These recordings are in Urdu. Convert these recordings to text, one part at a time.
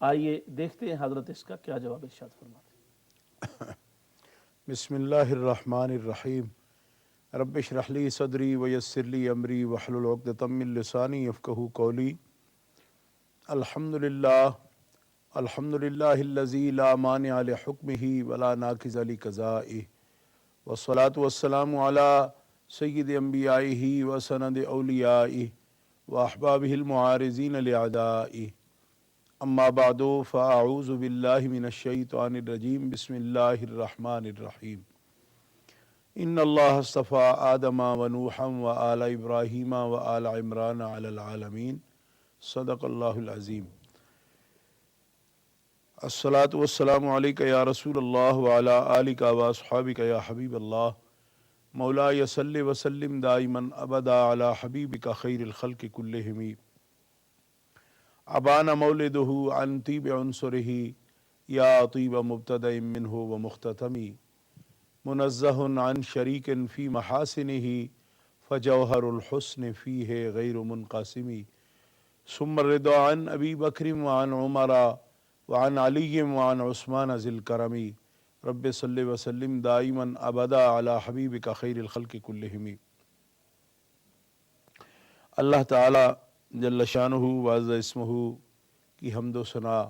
آئیے دیکھتے ہیں حضرت اس کا کیا جواب ارشاد فرماتے ہیں۔ بسم اللہ الرحمن الرحیم رب اشرح لی صدری ویسر لی امری واحلل عقدۃ من لسانی یفقہوا قولی۔ الحمد للہ الذی لا مانع لحکمہ ولا ناقض لقضائہ، والصلاة والسلام علی سید انبیائہ وسند اولیائہ واحبابہ المعارضین لأعدائہ، اما بعد فاعوذ باللہ من الشیطان الرجیم، بسم اللہ الرحمن الرحیم۔ ان اللہ اصطفیٰ آدم ونوحا وآل ابراہیم وآل عمران علی العالمین، صدق اللہ العظیم۔ الصلاۃ والسلام علیک یا رسول اللہ وعلی آلک واصحابک یا حبیب اللہ، مولاي صل وسلم دائما ابدا علی حبیبک خیر الخلق کلہم، ابان مولدہ عن طیب عنصرہ یا طیب مبتدأ منہ ومختتم، منزہ عن شریک فی محاسنہ فجوہر الحسن فیہ غیر منقسم، ثم الرضا عن ابی بکر وعن عمر وعن علی وعن عثمان ذی الکرم، رب صلی وسلم دائما ابدا علی حبیبک خیر الخلق کلہم۔ اللہ تعالی جل شانہ وعز اسمہ کی حمد و ثنا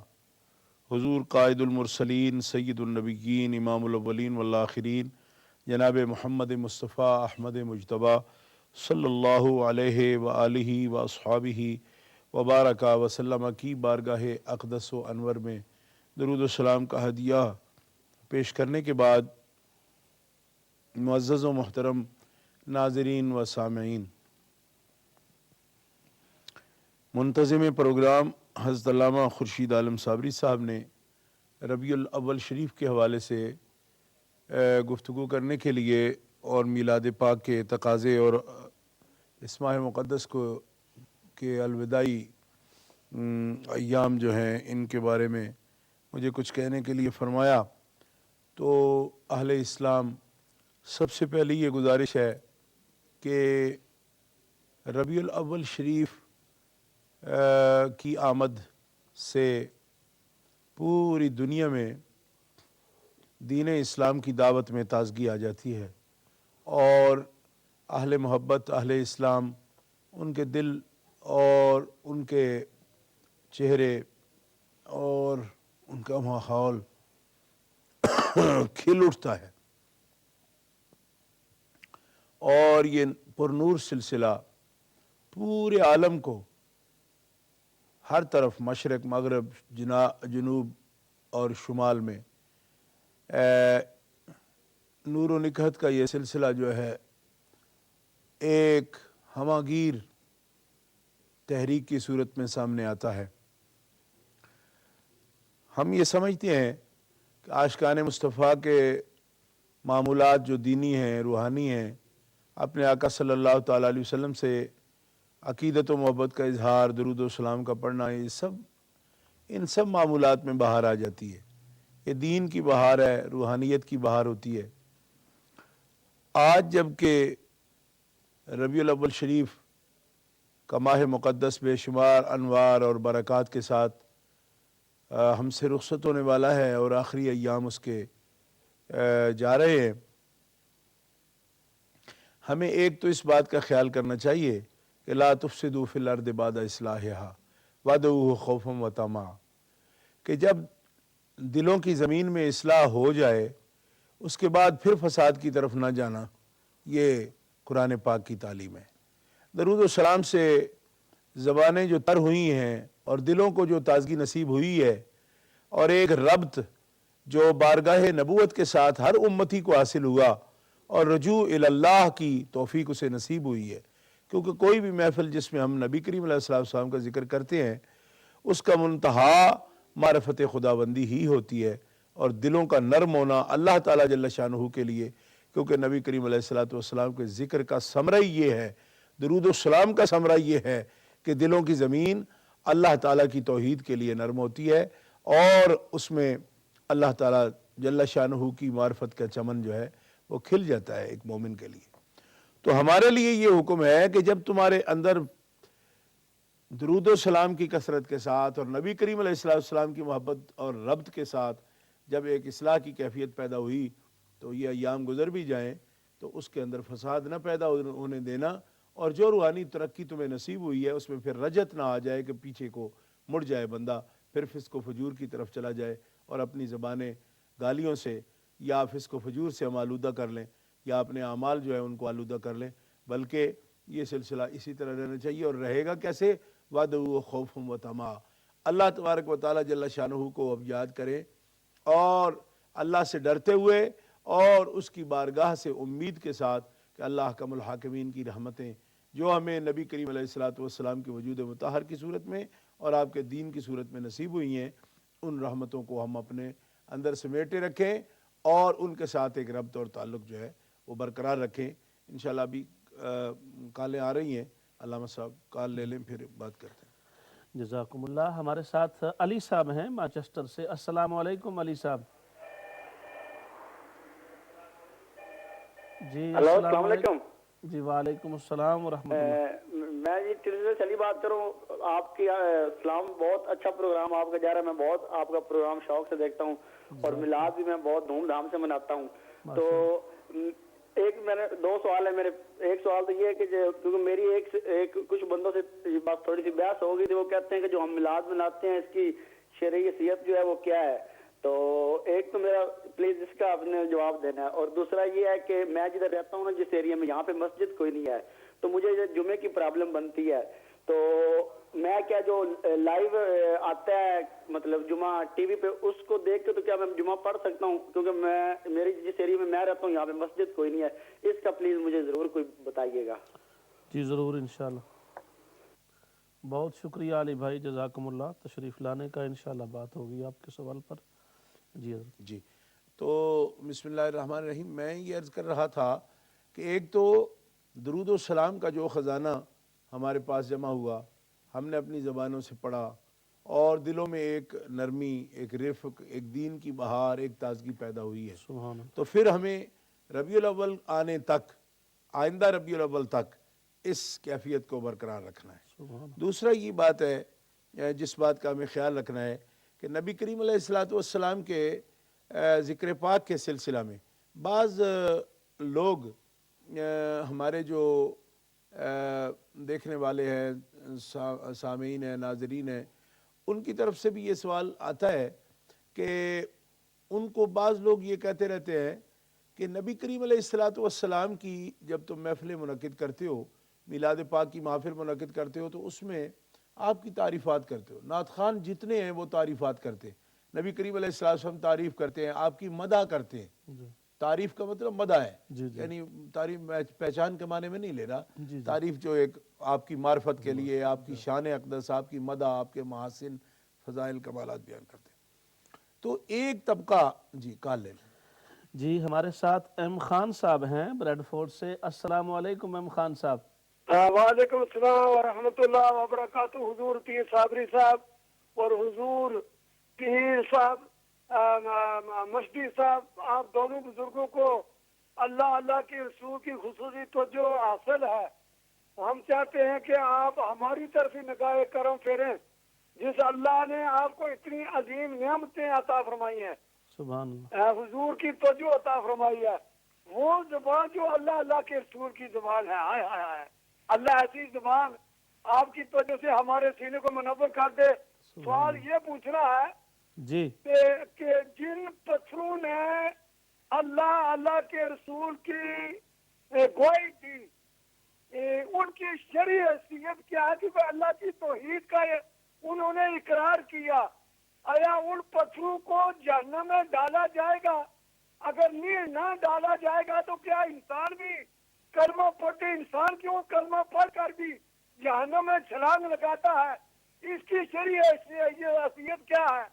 حضور قائد المرسلین سید النبیین امام الاولین والآخرین جناب محمد مصطفیٰ احمد مجتبیٰ صلی اللہ علیہ وآلہ واصحابہ وبارک وسلم کی بارگاہ اقدس و انور میں درود و سلام کا ہدیہ پیش کرنے کے بعد، معزز و محترم ناظرین و سامعین، منتظم پروگرام حضرت علامہ خورشید عالم صابری صاحب نے ربیع الاول شریف کے حوالے سے گفتگو کرنے کے لیے اور میلاد پاک کے تقاضے اور اس ماہ مقدس کے الوداعی ایام جو ہیں ان کے بارے میں مجھے کچھ کہنے کے لیے فرمایا، تو اہل اسلام سب سے پہلے یہ گزارش ہے کہ ربیع الاول شریف کی آمد سے پوری دنیا میں دین اسلام کی دعوت میں تازگی آ جاتی ہے، اور اہل محبت اہل اسلام ان کے دل اور ان کے چہرے اور ان کا ماحول کھل اٹھتا ہے، اور یہ پرنور سلسلہ پورے عالم کو ہر طرف مشرق مغرب جنوب اور شمال میں نور و نکہت کا یہ سلسلہ جو ہے ایک ہماگیر تحریک کی صورت میں سامنے آتا ہے۔ ہم یہ سمجھتے ہیں کہ عاشقان مصطفیٰ کے معمولات جو دینی ہیں روحانی ہیں، اپنے آقا صلی اللہ تعالیٰ علیہ وسلم سے عقیدت و محبت کا اظہار، درود و سلام کا پڑھنا، ان سب معمولات میں بہار آ جاتی ہے۔ یہ دین کی بہار ہے، روحانیت کی بہار ہوتی ہے۔ آج جب کہ ربیع الاول شریف کا ماہ مقدس بے شمار انوار اور برکات کے ساتھ ہم سے رخصت ہونے والا ہے اور آخری ایام اس کے جا رہے ہیں، ہمیں ایک تو اس بات کا خیال کرنا چاہیے کہ لا تفسدوا فی الارض بعد اصلاحها وادعوہ خوفا وطمعا، کہ جب دلوں کی زمین میں اصلاح ہو جائے اس کے بعد پھر فساد کی طرف نہ جانا، یہ قرآن پاک کی تعلیم ہے۔ درود و سلام سے زبانیں جو تر ہوئی ہیں اور دلوں کو جو تازگی نصیب ہوئی ہے، اور ایک ربط جو بارگاہ نبوت کے ساتھ ہر امتی کو حاصل ہوا اور رجوع الی اللہ کی توفیق اسے نصیب ہوئی ہے، کیونکہ کوئی بھی محفل جس میں ہم نبی کریم علیہ السلام کا ذکر کرتے ہیں اس کا منتہا معرفت خداوندی ہی ہوتی ہے، اور دلوں کا نرم ہونا اللہ تعالیٰ جل شانہ کے لیے، کیونکہ نبی کریم علیہ السلام کے ذکر کا ثمرہ یہ ہے، درود و سلام کا ثمرہ یہ ہے کہ دلوں کی زمین اللہ تعالیٰ کی توحید کے لیے نرم ہوتی ہے، اور اس میں اللہ تعالیٰ جل شانہ کی معرفت کا چمن جو ہے وہ کھل جاتا ہے ایک مومن کے لیے۔ تو ہمارے لیے یہ حکم ہے کہ جب تمہارے اندر درود و سلام کی کثرت کے ساتھ اور نبی کریم علیہ السلام کی محبت اور ربط کے ساتھ جب ایک اصلاح کی کیفیت پیدا ہوئی تو یہ ایام گزر بھی جائیں تو اس کے اندر فساد نہ پیدا ہونے دینا، اور جو روحانی ترقی تمہیں نصیب ہوئی ہے اس میں پھر رجت نہ آ جائے کہ پیچھے کو مڑ جائے بندہ، پھر فسق و فجور کی طرف چلا جائے اور اپنی زبانیں گالیوں سے یا فسق و فجور سے ہم آلودہ کر لیں یا اپنے اعمال جو ہے ان کو آلودہ کر لیں، بلکہ یہ سلسلہ اسی طرح رہنا چاہیے۔ اور رہے گا کیسے؟ وَعْدُهُ خَوْفٌ وَطَمَعٌ، اللہ تبارک و تعالیٰ جل شانہ کو اب یاد کریں اور اللہ سے ڈرتے ہوئے اور اس کی بارگاہ سے امید کے ساتھ کہ اللہ حکم الحاکمین کی رحمتیں جو ہمیں نبی کریم علیہ السلام کے وجود مطہر کی صورت میں اور آپ کے دین کی صورت میں نصیب ہوئی ہیں، ان رحمتوں کو ہم اپنے اندر سمیٹے رکھیں اور ان کے ساتھ ایک ربط اور تعلق جو ہے وہ برقرار رکھیں۔ انشاءاللہ ابھی کالیں آ رہی ہیں، علامہ صاحب کال لے لیں پھر بات کرتے ہیں۔ جزاکم اللہ۔ ہمارے ساتھ علی صاحب ہیں مانچسٹر سے۔ السلام علیکم علی صاحب۔ جی السلام علیکم۔ جی وعلیکم السلام ورحمۃ اللہ۔ میں جی ٹیلی سے علی بات کروں۔ آپ کی اسلام بہت اچھا پروگرام آپ کا جا رہا ہے، میں بہت آپ کا پروگرام شوق سے دیکھتا ہوں اور میلاد بھی میں بہت دھوم دھام سے مناتا ہوں۔ تو ایک میرے دو سوال ہے میرے۔ ایک سوال تو یہ ہے کہ کیونکہ میری ایک کچھ بندوں سے بات تھوڑی سی بحث ہو گئی تھی، وہ کہتے ہیں کہ جو ہم میلاد مناتے ہیں اس کی شرعی حیثیت جو ہے وہ کیا ہے؟ تو ایک تو میرا پلیز اس کا آپ نے جواب دینا ہے، اور دوسرا یہ ہے کہ میں جدھر رہتا ہوں نا جس ایریا میں، یہاں پہ مسجد کوئی نہیں ہے تو مجھے جمعے کی پرابلم بنتی ہے۔ تو میں کیا جو لائیو آتا ہے مطلب جمعہ ٹی وی پہ اس کو دیکھ کے تو کیا میں جمعہ پڑھ سکتا ہوں؟ کیونکہ میری جس ایریا میں میں رہتا ہوں یہاں پہ مسجد کوئی نہیں ہے، اس کا پلیز مجھے ضرور کوئی بتائیے گا۔ جی ضرور انشاءاللہ۔ بہت شکریہ علی بھائی، جزاکم اللہ، تشریف لانے کا۔ انشاءاللہ بات ہوگی آپ کے سوال پر۔ جی حضرت۔ جی تو بسم اللہ الرحمن الرحیم، میں یہ عرض کر رہا تھا کہ ایک تو درود و سلام کا جو خزانہ ہمارے پاس جمع ہوا، ہم نے اپنی زبانوں سے پڑھا اور دلوں میں ایک نرمی، ایک رفق، ایک دین کی بہار، ایک تازگی پیدا ہوئی ہے، سبحان اللہ۔ تو پھر ہمیں ربیع الاول آنے تک، آئندہ ربیع الاول تک اس کیفیت کو برقرار رکھنا ہے۔ سبحان اللہ۔ دوسرا یہ بات ہے جس بات کا ہمیں خیال رکھنا ہے کہ نبی کریم علیہ السلام کے ذکر پاک کے سلسلہ میں بعض لوگ ہمارے جو دیکھنے والے ہیں، سامعین ہیں، ناظرین ہیں، ان کی طرف سے بھی یہ سوال آتا ہے کہ ان کو بعض لوگ یہ کہتے رہتے ہیں کہ نبی کریم علیہ السلام کی جب تم محفلیں منعقد کرتے ہو، میلاد پاک کی محفل منعقد کرتے ہو تو اس میں آپ کی تعریفات کرتے ہو، نعت خوان جتنے ہیں وہ تعریفات کرتے ہیں، نبی کریم علیہ السلام تعریف کرتے ہیں، آپ کی مدح کرتے ہیں۔ تعریف کا مطلب مدح ہے، یعنی تعریف پہچان کے معنی میں نہیں لے رہا، تعریف جو ایک آپ کی معرفت کے لیے، آپ کی شان اقدس، آپ کی مدح، آپ کے محاسن فضائل کمالات بیان کرتے ہیں۔ تو ایک طبقہ، جی کال لے لیں۔ جی ہمارے ساتھ ایم خان صاحب ہیں بریڈ فورڈ سے۔ السلام علیکم ایم خان صاحب۔ وعلیکم السلام ورحمۃ اللہ وبرکاتہ۔ حضور پیر صابری صاحب اور حضور پیر صاحب مشدی صاحب، آپ دونوں بزرگوں کو اللہ کے رسول کی خصوصی توجہ حاصل ہے۔ ہم چاہتے ہیں کہ آپ ہماری طرف نگاہ کرم پھیریں، جس اللہ نے آپ کو اتنی عظیم نعمتیں عطا فرمائی ہیں، سبحان اللہ، حضور کی توجہ عطا فرمائی ہے، وہ زبان جو اللہ کے رسول کی زبان ہے، ہائے ہائے ہائے، اللہ ایسی زبان آپ کی توجہ سے ہمارے سینے کو منور کر دے۔ سوال یہ پوچھنا ہے جی کہ جن پتھروں نے اللہ کے رسول کی گواہی دی، ان کی شرعی حیثیت کیا ہے؟ کہ اللہ کی توحید کا انہوں نے اقرار کیا، آیا ان پتھروں کو جہنم میں ڈالا جائے گا؟ اگر نہ ڈالا جائے گا تو کیا انسان بھی کلمہ پڑھتے، انسان کیوں کلمہ پڑھ کر بھی جہنم میں چھلانگ لگاتا ہے؟ اس کی شرعی حیثیت کیا ہے؟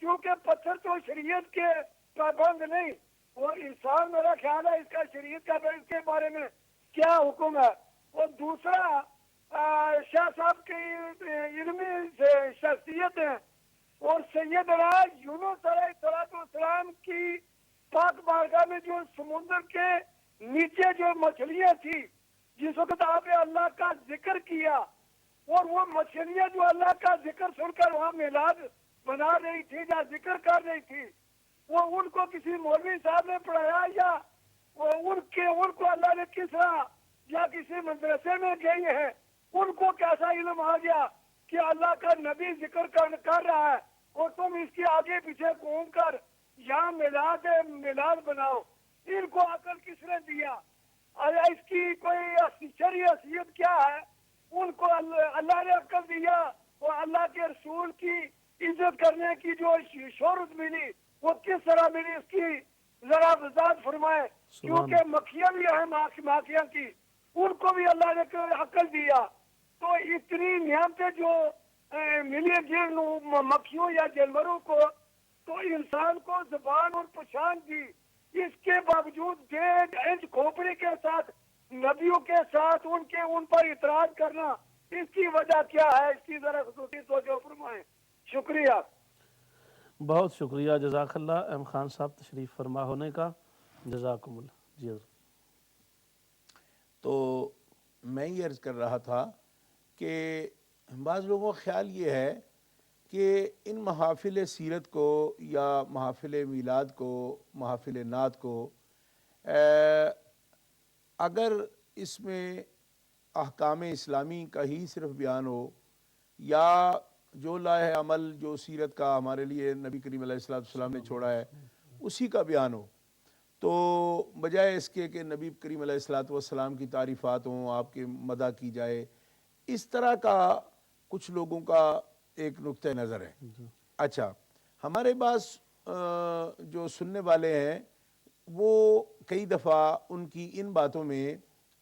کیونکہ پتھر تو شریعت کے پابند نہیں، وہ انسان، میرا خیال ہے اس کا شریعت کا اس کے بارے میں کیا حکم ہے؟ اور دوسرا، شاہ صاحب کی علمی شخصیت ہے اور سیدنا یونس علیہ السلام کی پاک بارگاہ میں جو سمندر کے نیچے جو مچھلیاں تھی، جس وقت آپ نے اللہ کا ذکر کیا اور وہ مچھلیاں جو اللہ کا ذکر سن کر وہاں میلاد بنا رہی تھی یا ذکر کر رہی تھی، وہ ان کو کسی مولوی صاحب نے پڑھایا یا ان کو اللہ نے کس طرح یا کسی مدرسے میں گئی ہے، ان کو کیسا علم آ گیا کہ اللہ کا نبی ذکر کر رہا ہے اور تم اس کے آگے پیچھے گھوم کر یہاں میلاد بناؤ؟ ان کو عقل کس نے دیا؟ اس کی کوئی شرعی حیثیت کیا ہے؟ ان کو اللہ نے عقل دیا اور اللہ کے رسول کی عزت کرنے کی جو شہرت ملی وہ کس طرح ملی، اس کی ذرا وضاحت فرمائے، کیونکہ مکھیاں بھی ہیں ماکھیاں کی، ان کو بھی اللہ نے عقل دیا۔ تو اتنی نعمتیں جو ملی جن مکھیوں یا جانوروں کو، تو انسان کو زبان اور پہچان دی، اس کے باوجود 1.5 انچ کھوپڑی کے ساتھ نبیوں کے ساتھ ان پر اعتراض کرنا، اس کی وجہ کیا ہے؟ اس کی ذرا خصوصی توجہ فرمائیں۔ شکریہ۔ بہت شکریہ، جزاک اللہ ایم خان صاحب تشریف فرما ہونے کا، جزاکم اللہ۔ جی حضرت۔ تو میں یہ عرض کر رہا تھا کہ بعض لوگوں کا خیال یہ ہے کہ ان محافل سیرت کو یا محافل میلاد کو، محافل نعت کو، اگر اس میں احکام اسلامی کا ہی صرف بیان ہو یا جو لائحہ عمل جو سیرت کا ہمارے لیے نبی کریم علیہ السلام نے چھوڑا ہے اسی کا بیان ہو، تو بجائے اس کے کہ نبی کریم علیہ السلام کی تعریفات ہوں، آپ کے مدح کی جائے، اس طرح کا کچھ لوگوں کا ایک نقطہ نظر ہے۔ اچھا، ہمارے پاس جو سننے والے ہیں وہ کئی دفعہ ان کی ان باتوں میں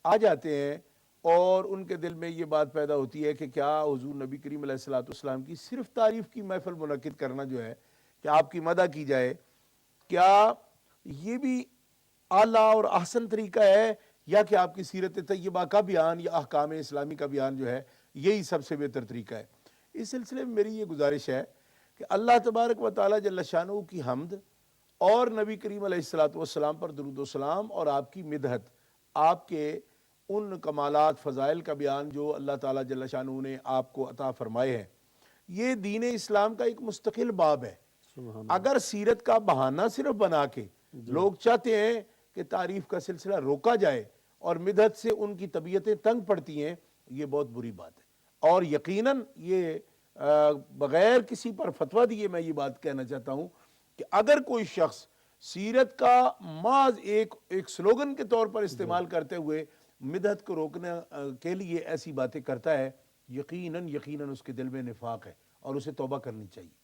آ جاتے ہیں اور ان کے دل میں یہ بات پیدا ہوتی ہے کہ کیا حضور نبی کریم علیہ السلام کی صرف تعریف کی محفل منعقد کرنا جو ہے کہ آپ کی مدح کی جائے، کیا یہ بھی اعلیٰ اور احسن طریقہ ہے، یا کہ آپ کی سیرت طیبہ کا بیان یا احکام اسلامی کا بیان جو ہے یہی سب سے بہتر طریقہ ہے؟ اس سلسلے میں میری یہ گزارش ہے کہ اللہ تبارک و تعالی جل شانہ کی حمد اور نبی کریم علیہ السلام پر درود و سلام اور آپ کی مدحت، آپ کے ان کمالات فضائل کا بیان جو اللہ تعالی جل شانہ نے آپ کو عطا فرمائے ہیں، یہ دین اسلام کا ایک مستقل باب ہے۔ اگر سیرت کا بہانہ صرف بنا کے لوگ چاہتے ہیں کہ تعریف کا سلسلہ روکا جائے اور مدحت سے ان کی طبیعتیں تنگ پڑتی ہیں، یہ بہت بری بات ہے۔ اور یقیناً یہ بغیر کسی پر فتویٰ دیے میں یہ بات کہنا چاہتا ہوں کہ اگر کوئی شخص سیرت کا محض ایک سلوگن کے طور پر استعمال کرتے ہوئے مدحت کو روکنے کے لیے ایسی باتیں کرتا ہے، یقیناً اس کے دل میں نفاق ہے اور اسے توبہ کرنی چاہیے،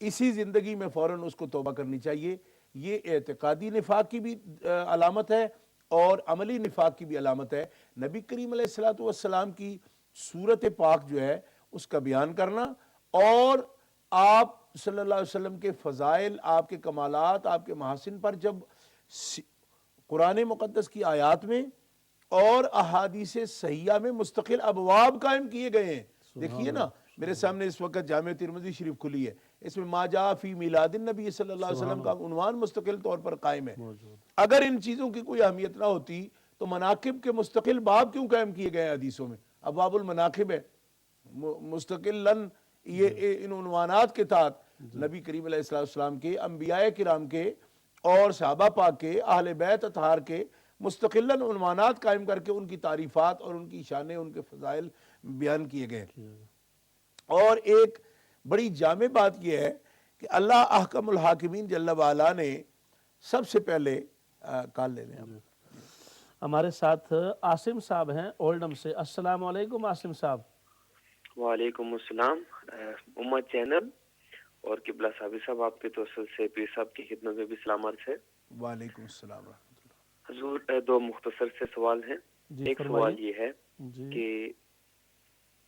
اسی زندگی میں فوراً اس کو توبہ کرنی چاہیے۔ یہ اعتقادی نفاق کی بھی علامت ہے اور عملی نفاق کی بھی علامت ہے۔ نبی کریم علیہ السلام کی صورت پاک جو ہے اس کا بیان کرنا اور آپ صلی اللہ علیہ وسلم کے فضائل، آپ کے کمالات، آپ کے محاسن پر جب قرآن مقدس کی آیات میں اور احادیث صحیحہ میں مستقل ابواب قائم کیے گئے ہیں۔ دیکھیے نا، میرے سامنے اس وقت جامع ترمذی شریف کھلی ہے، اس میں ما جاء فی میلاد النبی صلی اللہ علیہ وسلم کا عنوان مستقل طور پر قائم ہے۔ اگر ان چیزوں کی کوئی اہمیت نہ ہوتی تو مناقب کے مستقل باب کیوں قائم کیے گئے ہیں حدیثوں میں؟ ابواب المناقب ہے، مستقلاً یہ ان عنوانات کے تحت نبی کریم علیہ السلام کے، انبیاء کرام کے اور صحابہ پاک کے، اہل بیت اطہار کے مستقلاً عنوانات قائم کر کے ان کی تعریفات اور ان کی شانیں، ان کے فضائل بیان کیے گئے۔ اور ایک بڑی جامع بات یہ ہے کہ اللہ احکم الحاکمین جل وعلا نے سب سے پہلے کال لے لیں۔ ہمارے ساتھ عاصم صاحب ہیں اولڈم سے۔ السلام علیکم عاصم صاحب۔ وعلیکم السلام امت چینل اور قبلہ صاحب آپ کے توسل سے پیر صاحب کی خدمت میں بھی سلام عرض ہے۔ وعلیکم السلام ورحمۃ اللہ۔ حضور، دو مختصر سے سوال ہیں۔ ایک سوال یہ ہے کہ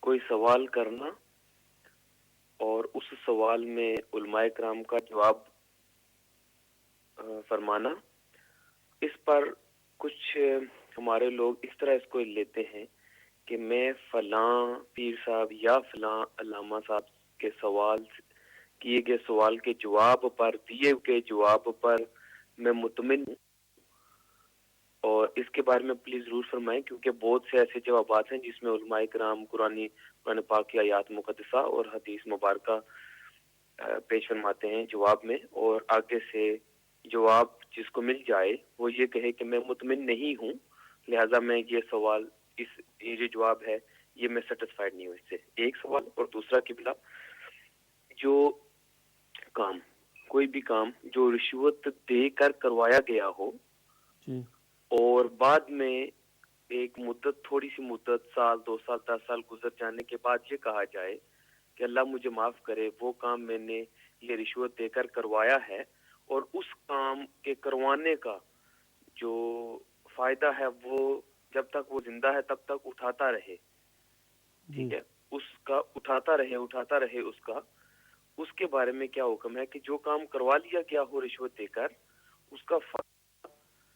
کوئی سوال کرنا اور اس سوال میں علماء کرام کا جواب فرمانا، اس پر کچھ ہمارے لوگ اس طرح اس کو لیتے ہیں کہ میں فلاں پیر صاحب یا فلاں علامہ صاحب کے سوال کیے گئے سوال کے جواب پر، دیے گئے جواب پر میں مطمئن ہوں، اور اس کے بارے میں پلیز ضرور فرمائیں، کیونکہ بہت سے ایسے جوابات ہیں جس میں علماء کرام قرآن پاک کی آیات مقدسہ اور حدیث مبارکہ پیش فرماتے ہیں جواب میں، اور آگے سے جواب جس کو مل جائے وہ یہ کہے کہ میں مطمئن نہیں ہوں، لہٰذا میں یہ سوال یہ جو جواب ہے یہ میں سیٹسفائیڈ نہیں ہوں اس سے، ایک سوال۔ اور دوسرا قبلہ، جو کام کوئی بھی کام جو رشوت دے کر کروایا گیا ہو جی اور بعد میں ایک مدت، تھوڑی سی مدت، سال 2 سال 10 سال گزر جانے کے بعد یہ کہا جائے کہ اللہ مجھے معاف کرے، وہ کام میں نے یہ رشوت دے کر کروایا ہے، اور اس کام کے کروانے کا جو فائدہ ہے وہ جب تک وہ زندہ ہے تب تک اٹھاتا رہے، ٹھیک ہے، اس کا اٹھاتا رہے اس کے بارے میں کیا حکم ہے کہ جو کام کروا لیا گیا ہو رشوت دے کر، اس کا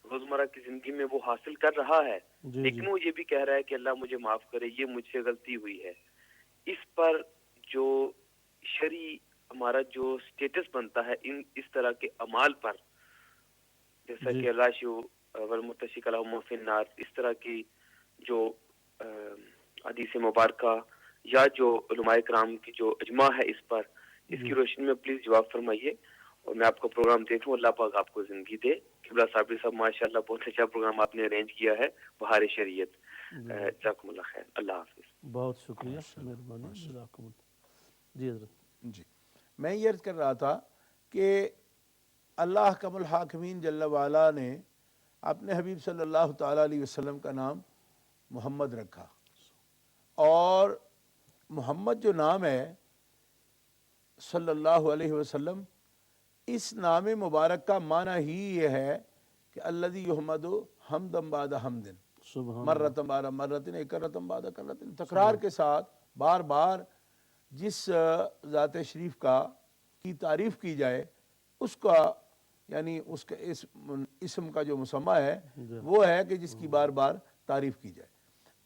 روزمرہ کی زندگی میں وہ حاصل کر رہا ہے، لیکن وہ یہ بھی کہہ رہا ہے کہ اللہ مجھے معاف کرے، یہ مجھ سے غلطی ہوئی ہے، اس پر جو شرعی ہمارا جو سٹیٹس بنتا ہے اس طرح کے اعمال پر، جیسا کہ الراشی والمرتشی لہم فی النار، اس طرح کی جو حدیث مبارکہ یا جو علماء کرام کی جو اجماع ہے اس پر، اس کی روشنی میں پلیز جواب فرمائیے، اور میں آپ کا پروگرام دیکھ لوں۔ اللہ پاک آپ کو زندگی دے۔ قبلہ صابری صاحب ماشاءاللہ بہت اچھا پروگرام آپ نے ارینج کیا ہے، بہار شریعت۔ جزاکم اللہ خیر، اللہ حافظ۔ بہت شکریہ، مہربانی، جزاکم اللہ۔ جی حضرت۔ جی میں یہ عرض کر رہا تھا کہ اللہ حکم الحاکمین جل وعلا نے اپنے حبیب صلی اللہ تعالیٰ علیہ وسلم کا نام محمد رکھا، اور محمد جو نام ہے صلی اللہ علیہ وسلم، اس نام مبارک کا معنی ہی یہ ہے کہ الذی یحمد حمدا بعد حمد، مرۃ بعد مرۃ، اکرۃ بعد اکرۃ، تکرار کے ساتھ بار بار جس ذات شریف کی تعریف کی جائے، اس کا یعنی اس کا اسم کا جو مسمہ ہے وہ ہے کہ جس کی بار بار تعریف کی جائے۔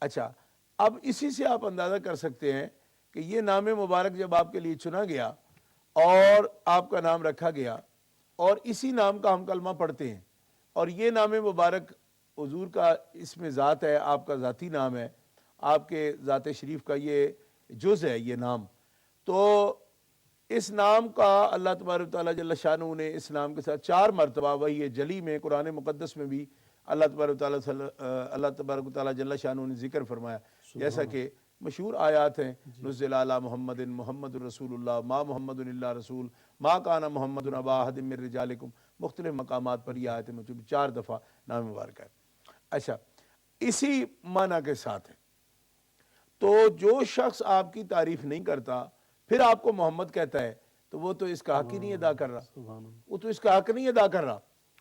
اچھا، اب اسی سے آپ اندازہ کر سکتے ہیں کہ یہ نام مبارک جب آپ کے لیے چنا گیا اور آپ کا نام رکھا گیا، اور اسی نام کا ہم کلمہ پڑھتے ہیں، اور یہ نام مبارک حضور کا اسم ذات ہے، آپ کا ذاتی نام ہے، آپ کے ذات شریف کا یہ جز ہے یہ نام، تو اس نام کا اللہ تبارک و تعالیٰ جل شانہ نے اس نام کے ساتھ 4 مرتبہ وہی جلی میں، قرآن مقدس میں بھی اللہ تبارک و تعالیٰ جل شانہ نے ذکر فرمایا، جیسا کہ مشہور آیات ہیں، نزل علی محمد محمد الرسول اللہ، ما محمد الا رسول، ما کان محمد ابا احد من رجالکم، مختلف مقامات پر یہ آیت موجود 4 دفعہ نام مبارک ہے۔ اچھا، اسی معنی کے ساتھ ہے، تو جو شخص آپ کی تعریف نہیں کرتا پھر آپ کو محمد کہتا ہے تو وہ تو اس کا حق ہی نہیں ادا کر رہا، وہ تو اس کا حق نہیں ادا کر رہا،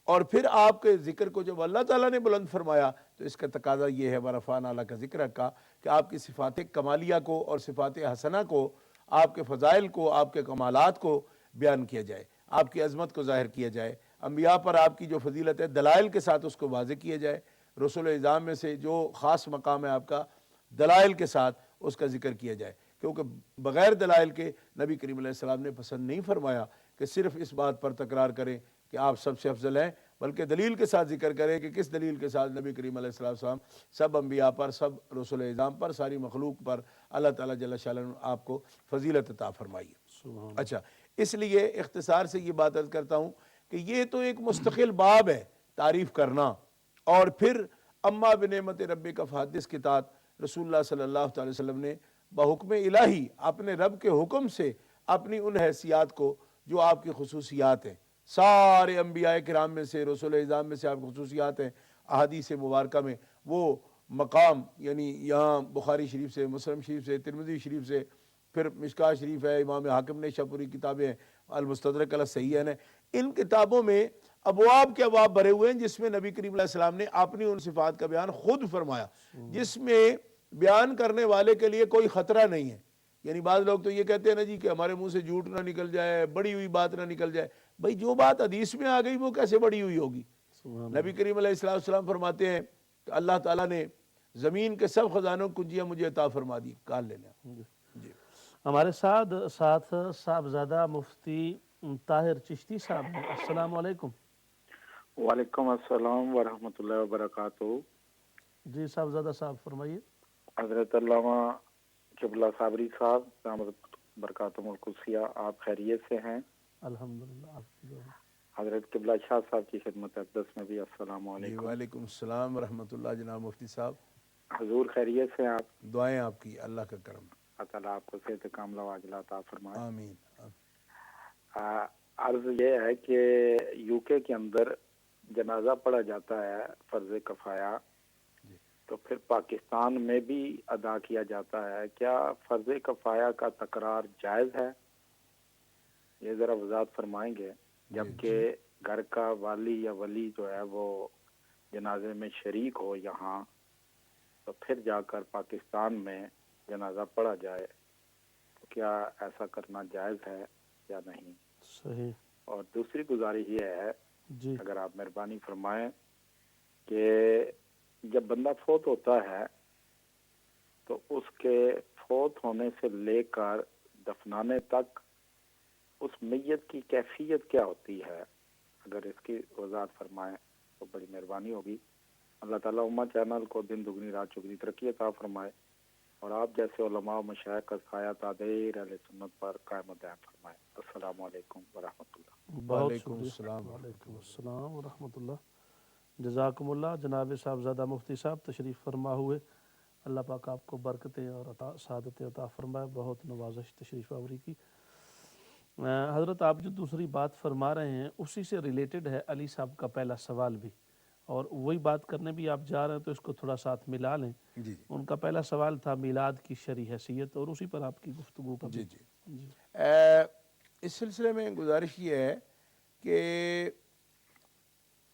اور پھر آپ کے ذکر کو جب اللہ تعالیٰ نے بلند فرمایا تو اس کا تقاضا یہ ہے ورفعنا لک ذکرک کا، کہ آپ کی صفات کمالیہ کو اور صفات حسنہ کو، آپ کے فضائل کو، آپ کے کمالات کو بیان کیا جائے، آپ کی عظمت کو ظاہر کیا جائے، انبیاء پر آپ کی جو فضیلت ہے دلائل کے ساتھ اس کو واضح کیا جائے، رسول اعظام میں سے جو خاص مقام ہے آپ کا، دلائل کے ساتھ اس کا ذکر کیا جائے، کیونکہ بغیر دلائل کے نبی کریم علیہ السلام نے پسند نہیں فرمایا کہ صرف اس بات پر تکرار کریں کہ آپ سب سے افضل ہیں، بلکہ دلیل کے ساتھ ذکر کریں کہ کس دلیل کے ساتھ نبی کریم علیہ السلام سب انبیاء پر، سب رسول اعظام پر، ساری مخلوق پر اللہ تعالیٰ جل شانہ نے آپ کو فضیلت عطا فرمائی ہے۔ اچھا، اس لیے اختصار سے یہ بات عرض کرتا ہوں کہ یہ تو ایک مستقل باب ہے تعریف کرنا، اور پھر اما بنعمت ربک فحدث کے تحت رسول اللہ صلی اللہ علیہ وسلم نے بحکم الہی اپنے رب کے حکم سے اپنی ان حیثیات کو جو آپ کی خصوصیات ہیں، سارے انبیاء کرام میں سے، رسول اعظام میں سے آپ کی خصوصیات ہیں، احادیث مبارکہ میں وہ مقام، یعنی یہاں بخاری شریف سے، مسلم شریف سے، ترمذی شریف سے، پھر مشکاہ شریف ہے، امام حاکم نے شاپوری کتابیں ہیں، المستدرک علی الصحیحین ہیں، ان کتابوں میں ابواب کے ابواب بھرے ہوئے ہیں جس میں نبی کریم علیہ السلام نے اپنی ان صفات کا بیان خود فرمایا، جس میں بیان کرنے والے کے لیے کوئی خطرہ نہیں ہے۔ یعنی بعض لوگ تو یہ کہتے ہیں نا جی کہ ہمارے منہ سے جھوٹ نہ نکل جائے، بڑی ہوئی بات نہ نکل جائے، بھئی جو بات حدیث میں آ گئی وہ کیسے بڑی ہوئی ہوگی؟ نبی کریم علیہ السلام فرماتے ہیں کہ اللہ تعالیٰ نے زمین کے سب خزانوں کو کنجیاں مجھے عطا فرما دی، کال لے لیں۔ جی ہمارے ساتھ صاحبزادہ مفتی طاہر چشتی صاحب ہیں۔ السلام علیکم۔ وعلیکم السلام ورحمۃ اللہ وبرکاتہ۔ جی صاحبزادہ صاحب فرمائیے۔ حضرت علامہ قبلہ صابری صاحب دامت برکاتہم القدسیہ، آپ خیریت سے ہیں؟ الحمدللہ، آپ کی دعا ہے۔ حضرت قبلہ شاہ صاحب کی خدمت اقدس میں بھی السلام جی علیکم۔ وعلیکم السلام ورحمۃ اللہ۔ جناب مفتی صاحب حضور خیریت سے ہیں آپ؟ دعائیں آپ کی، اللہ کا کرم۔ اللہ تعالیٰ آپ کو صحت کاملہ و عاجلہ عطا فرمائے۔ آمین۔ عرض یہ ہے کہ یو کے اندر جنازہ پڑھا جاتا ہے فرض کفایہ، تو پھر پاکستان میں بھی ادا کیا جاتا ہے، کیا فرض کفایہ کا تکرار جائز ہے؟ یہ ذرا وضاحت فرمائیں گے، جبکہ گھر کا والی یا ولی جو ہے وہ جنازے میں شریک ہو یہاں، تو پھر جا کر پاکستان میں جنازہ پڑھا جائے، تو کیا ایسا کرنا جائز ہے یا نہیں؟ صحیح۔ اور دوسری گزارش یہ ہے، جی اگر آپ مہربانی فرمائیں، کہ جب بندہ فوت ہوتا ہے تو اس کے فوت ہونے سے لے کر دفنانے تک اس میت کی کیفیت کیا ہوتی ہے، اگر اس کی وضاحت فرمائیں تو بڑی مہربانی ہوگی۔ اللہ تعالیٰ امہ چینل کو دن دگنی رات چگنی ترقی عطا فرمائے، اور آپ جیسے علماء و مشائخ کا سایہ تادیر اہل سنت پر قائم و دائم فرمائے۔ السلام علیکم ورحمۃ اللہ۔ بہت وعلیکم شکریہ۔ السلام۔ وعلیکم السلام ورحمۃ اللہ۔ جزاکم اللہ۔ جناب صاحبزادہ مفتی صاحب تشریف فرما ہوئے، اللہ پاک آپ کو برکتیں اور سعادتیں عطا فرمائے، بہت نوازش تشریف آوری کی۔ حضرت آپ جو دوسری بات فرما رہے ہیں اسی سے ریلیٹڈ ہے علی صاحب کا پہلا سوال بھی، اور وہی بات کرنے بھی آپ جا رہے ہیں تو اس کو تھوڑا ساتھ ملا لیں۔ جی ان کا پہلا سوال تھا میلاد کی شرعی حیثیت، اور اسی پر آپ کی گفتگو کا جی بھی۔ جی اس سلسلے میں گزارش یہ ہے کہ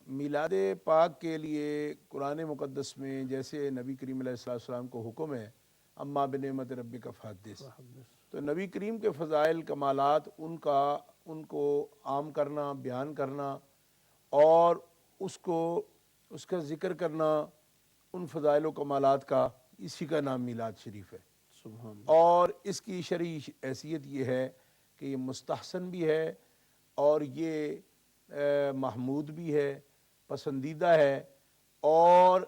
میلاد پاک کے لیے قرآن مقدس میں جیسے نبی کریم علیہ السلام کو حکم ہے اما بنعمت ربک فحدث، تو نبی کریم کے فضائل کمالات ان کو عام کرنا، بیان کرنا، اور اس کا ذکر کرنا، ان فضائل و کمالات کا، اسی کا نام میلاد شریف ہے۔ سبحان اور اس کی شرعی حیثیت یہ ہے کہ یہ مستحسن بھی ہے، اور یہ محمود بھی ہے، پسندیدہ ہے، اور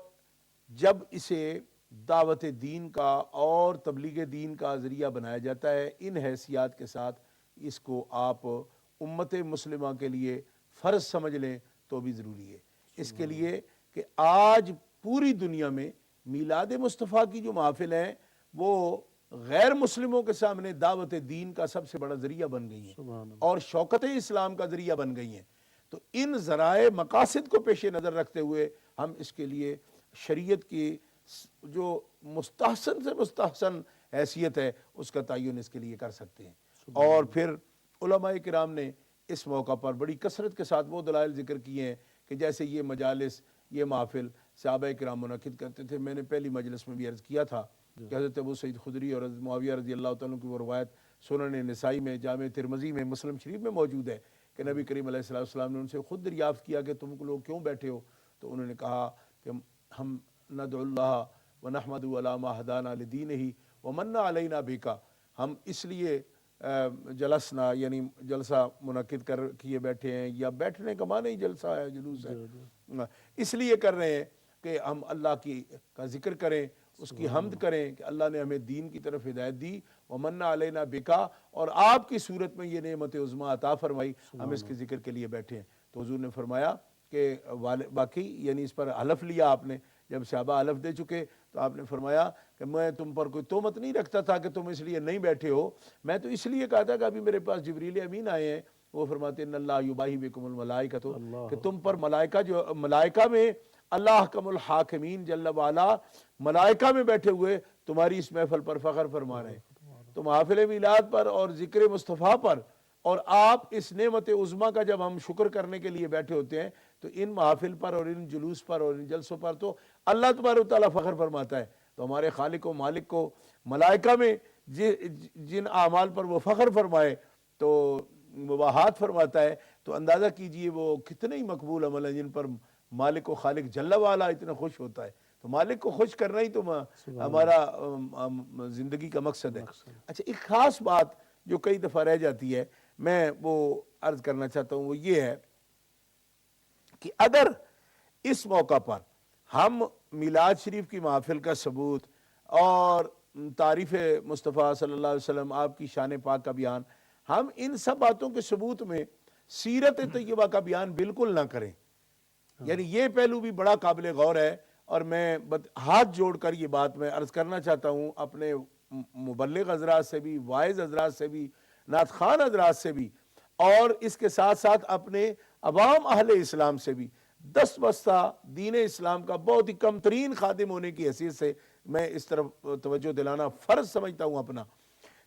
جب اسے دعوت دین کا اور تبلیغ دین کا ذریعہ بنایا جاتا ہے، ان حیثیات کے ساتھ اس کو آپ امت مسلمہ کے لیے فرض سمجھ لیں تو بھی ضروری ہے، اس کے لیے کہ آج پوری دنیا میں میلاد مصطفیٰ کی جو محافل ہیں وہ غیر مسلموں کے سامنے دعوت دین کا سب سے بڑا ذریعہ بن گئی ہیں اور شوکت اسلام کا ذریعہ بن گئی ہیں۔ تو ان ذرائع مقاصد کو پیش نظر رکھتے ہوئے ہم اس کے لیے شریعت کی جو مستحسن سے مستحسن حیثیت ہے اس کا تعین اس کے لیے کر سکتے ہیں۔ اور پھر علماء کرام نے اس موقع پر بڑی کثرت کے ساتھ وہ دلائل ذکر کیے ہیں کہ جیسے یہ مجالس، یہ محفل صحابہ کرام منعقد کرتے تھے۔ میں نے پہلی مجلس میں بھی عرض کیا تھا کہ حضرت ابو سعید خدری اور حضرت معاویہ رضی اللہ تعالیٰ کی وہ روایت سنن نسائی میں، جامع ترمذی میں، مسلم شریف میں موجود ہے کہ نبی کریم علیہ السلام نے ان سے خود دریافت کیا کہ تم لوگ کیوں بیٹھے ہو؟ تو انہوں نے کہا کہ ہم ندعو اللہ ونحمد علی ما ہدانا لدینہ ومن علینا بکا، ہم اس لیے جلسنا یعنی جلسہ منعقد کر کیے بیٹھے ہیں، یا بیٹھنے کا معنی ہی جلسہ ہے، جلوس ہے، اس لیے کر رہے ہیں کہ ہم اللہ کا ذکر کریں، اس کی حمد کریں کہ اللہ نے ہمیں دین کی طرف ہدایت دی، ومن علینا بکا، اور آپ کی صورت میں یہ نعمت عظمیٰ عطا فرمائی، ہم اس کے ذکر کے لیے بیٹھے ہیں۔ تو حضور نے فرمایا کہ باقی یعنی اس پر حلف لیا آپ نے، جب صحابہ حلف دے چکے تو آپ نے فرمایا کہ میں تم پر کوئی تہمت نہیں رکھتا تھا کہ تم اس لیے نہیں بیٹھے ہو، میں تو اس لیے کہا تھا کہ ابھی میرے پاس جبریل امین آئے ہیں، وہ فرماتے ہیں ان اللہ یباہی بکم الملائکۃ، کہ تم پر ملائکہ میں اللہ حکم الحاکمین جل وعلا ملائکہ میں بیٹھے ہوئے تمہاری اس محفل پر فخر فرما رہے ہیں۔ تو محافل میلاد پر اور ذکر مصطفیٰ پر، اور آپ اس نعمت عظمیٰ کا جب ہم شکر کرنے کے لیے بیٹھے ہوتے ہیں تو ان محافل پر اور ان جلوس پر اور ان جلسوں پر تو اللہ تبارک و تعالیٰ فخر فرماتا ہے۔ تو ہمارے خالق و مالک کو ملائکہ میں جن اعمال پر وہ فخر فرمائے تو مباحات فرماتا ہے، تو اندازہ کیجئے وہ کتنے ہی مقبول عمل ہیں جن پر مالک و خالق جل وعلا اتنا خوش ہوتا ہے۔ تو مالک کو خوش کرنا ہی تو ہمارا زندگی کا مقصد ہے۔ اچھا، ایک خاص بات جو کئی دفعہ رہ جاتی ہے، میں وہ عرض کرنا چاہتا ہوں، وہ یہ ہے کہ اگر اس موقع پر ہم میلاد شریف کی محفل کا ثبوت اور تعریف مصطفیٰ صلی اللہ علیہ وسلم آپ کی شان پاک کا بیان، ہم ان سب باتوں کے ثبوت میں سیرت طیبہ کا بیان بالکل نہ کریں، یعنی یہ پہلو بھی بڑا قابل غور ہے۔ اور میں ہاتھ جوڑ کر یہ بات میں عرض کرنا چاہتا ہوں اپنے مبلغ حضرات سے بھی، واعظ حضرات سے بھی، نعت خوان حضرات سے بھی، اور اس کے ساتھ ساتھ اپنے عوام اہل اسلام سے بھی، دست بستہ دین اسلام کا بہت ہی کم ترین خادم ہونے کی حیثیت سے میں اس طرف توجہ دلانا فرض سمجھتا ہوں اپنا،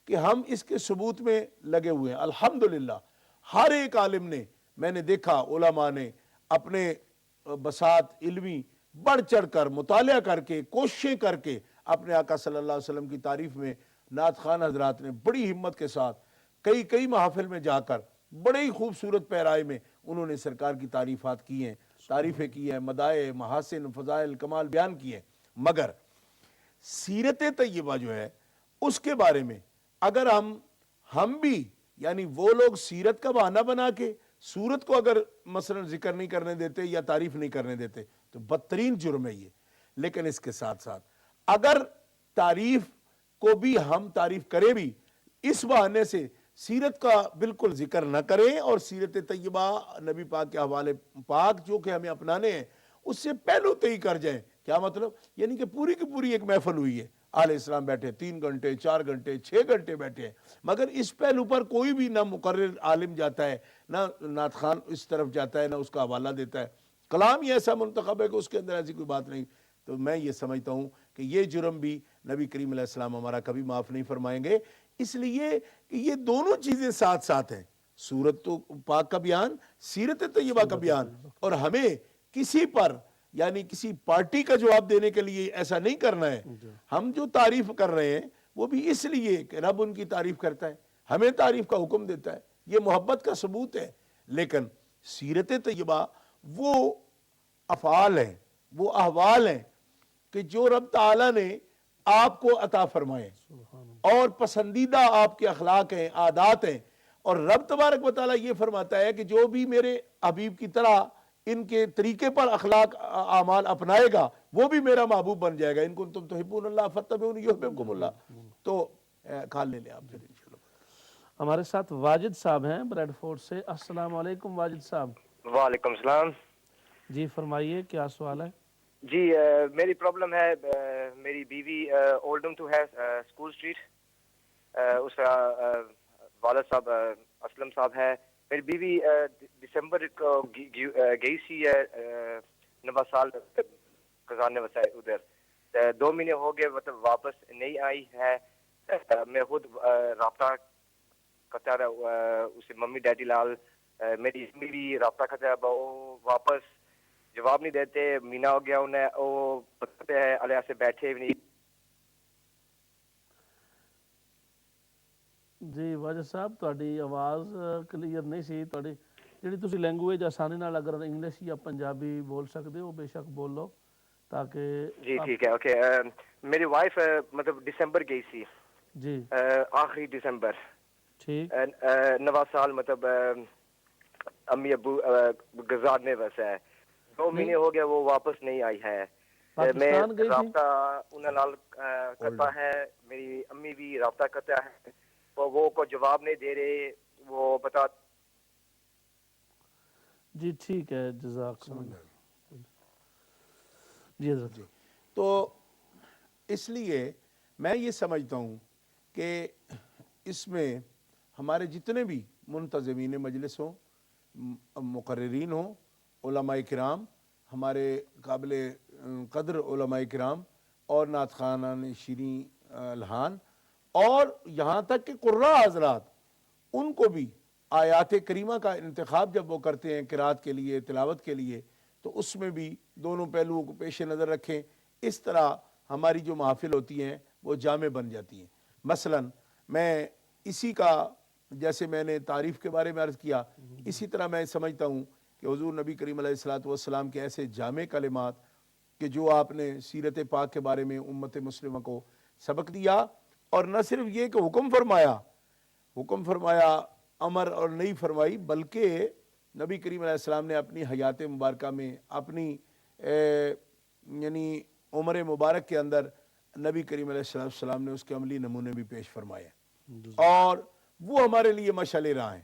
کہ ہم اس کے ثبوت میں لگے ہوئے ہیں۔ الحمدللہ ہر ایک عالم نے، میں نے دیکھا علماء نے اپنے بساط علمی بڑھ چڑھ کر مطالعہ کر کے کوششیں کر کے اپنے آقا صلی اللہ علیہ وسلم کی تعریف میں، نعت خوان حضرات نے بڑی ہمت کے ساتھ کئی محافل میں جا کر بڑے ہی خوبصورت پیرائے میں انہوں نے سرکار کی تعریفات کی ہیں، تعریفیں کی ہیں، مدائح، محاسن، فضائل، کمال بیان کیے ہیں۔ مگر سیرت طیبہ جو ہے اس کے بارے میں اگر ہم بھی، یعنی وہ لوگ سیرت کا بہانہ بنا کے سورت کو اگر مثلا ذکر نہیں کرنے دیتے یا تعریف نہیں کرنے دیتے تو بدترین جرم ہے یہ۔ لیکن اس کے ساتھ ساتھ اگر تعریف کو بھی ہم تعریف کریں بھی، اس بہانے سے سیرت کا بالکل ذکر نہ کریں، اور سیرت طیبہ نبی پاک کے حوالے پاک جو کہ ہمیں اپنانے ہیں اس سے پہلو طے کر جائیں۔ کیا مطلب؟ یعنی کہ پوری کی پوری ایک محفل ہوئی ہے، اہل اسلام بیٹھے 3 گھنٹے 4 گھنٹے 6 گھنٹے بیٹھے ہیں، مگر اس پہلو پر کوئی بھی نہ مقرر عالم جاتا ہے، نہ نعت خوان اس طرف جاتا ہے، نہ اس کا حوالہ دیتا ہے۔ کلام ہی ایسا منتخب ہے کہ اس کے اندر ایسی کوئی بات نہیں۔ تو میں یہ سمجھتا ہوں کہ یہ جرم بھی نبی کریم علیہ السلام ہمارا کبھی معاف نہیں فرمائیں گے، اس لیے کہ یہ دونوں چیزیں ساتھ ساتھ ہیں، سورت تو پاک کا بیان، سیرت طیبہ کا بیان، اور ہمیں کسی پر یعنی کسی پارٹی کا جواب دینے کے لیے ایسا نہیں کرنا ہے۔ ہم جو تعریف کر رہے ہیں وہ بھی اس لیے کہ رب ان کی تعریف کرتا ہے، ہمیں تعریف کا حکم دیتا ہے، یہ محبت کا ثبوت ہے۔ لیکن سیرت طیبہ وہ افعال ہیں، وہ احوال ہیں کہ جو رب تعالیٰ نے آپ کو عطا فرمائے، اور پسندیدہ آپ کے اخلاق ہیں، عادات ہیں، اور رب تبارک و تعالیٰ یہ فرماتا ہے کہ جو بھی میرے حبیب کی طرح ان کے طریقے پر اخلاق اعمال اپنائے گا وہ بھی میرا محبوب بن جائے گا۔ ان کنتم تحبون اللہ فاتبعونی یحببکم اللہ۔ تو کھال لے لیں آپ پھر انشاءاللہ۔ ہمارے ساتھ واجد صاحب ہیں بریڈ فورٹ سے۔ السلام علیکم واجد صاحب۔ وعلیکم السلام جی فرمائیے، کیا سوال ہے؟ جی میری پرابلم ہے، میری بیوی اولڈم ٹو ہے اسکول اسٹریٹ، اس کا والد صاحب اسلم صاحب ہے۔ میری بیوی دسمبر کو گئی سی ہے نوا سال گزارنے واسطے ادھر، 2 مہینے ہو گئے مطلب واپس نہیں آئی ہے۔ میں خود رابطہ کرتا رہا اسے، ممی ڈیڈی لال، میری امی بھی رابطہ کرتا ہے، وہ واپس جواب نہیں دیتے۔ مہینہ ہو گیا انہیں، وہ بتاتے ہیں علیہ سے بیٹھے بھی نہیں۔ جی واجد صاحب تہاڈی آواز کلیئر نہیں سی، تہاڈی جڑی تسی لینگویج آسانی نال اگر انگلش یا پنجابی بول سکدے ہو بے شک بول لو تاکہ جی ٹھیک ہے، اوکے۔ میری وائف مطلب دسمبر گئی سی، جی آخری دسمبر، ٹھیک، نواں سال مطلب امی ابو گزارنے ویسے ہے۔ 2 مہینے ہو گیا وہ واپس نہیں آئی ہے۔ میں پاکستان گئی تھی؟ رابطہ انہوں نال کرتا ہے، میری امی بھی رابطہ کرتا ہے، وہ کو جواب نہیں دے رہے، وہ بتا۔ جی ٹھیک ہے، جزاک اللہ۔ جی حضرت۔ تو اس لیے میں یہ سمجھتا ہوں کہ اس میں ہمارے جتنے بھی منتظمین مجلس ہوں، مقررین ہوں، علماء کرام، ہمارے قابل قدر علماء کرام، اور نعت خوانان شیریں الحان، اور یہاں تک کہ قراء حضرات، ان کو بھی آیات کریمہ کا انتخاب جب وہ کرتے ہیں قرات کے لیے، تلاوت کے لیے، تو اس میں بھی دونوں پہلوؤں کو پیش نظر رکھیں۔ اس طرح ہماری جو محافل ہوتی ہیں وہ جامع بن جاتی ہیں۔ مثلا میں اسی کا، جیسے میں نے تعریف کے بارے میں عرض کیا، اسی طرح میں سمجھتا ہوں کہ حضور نبی کریم علیہ الصلوۃ والسلام کے ایسے جامع کلمات کہ جو آپ نے سیرت پاک کے بارے میں امت مسلمہ کو سبق دیا، اور نہ صرف یہ کہ حکم فرمایا، امر اور نہیں فرمائی، بلکہ نبی کریم علیہ السلام نے اپنی حیات مبارکہ میں اپنی یعنی عمر مبارک کے اندر نبی کریم علیہ السلام نے اس کے عملی نمونے بھی پیش فرمائے اور وہ ہمارے لیے مشعل راہ ہیں۔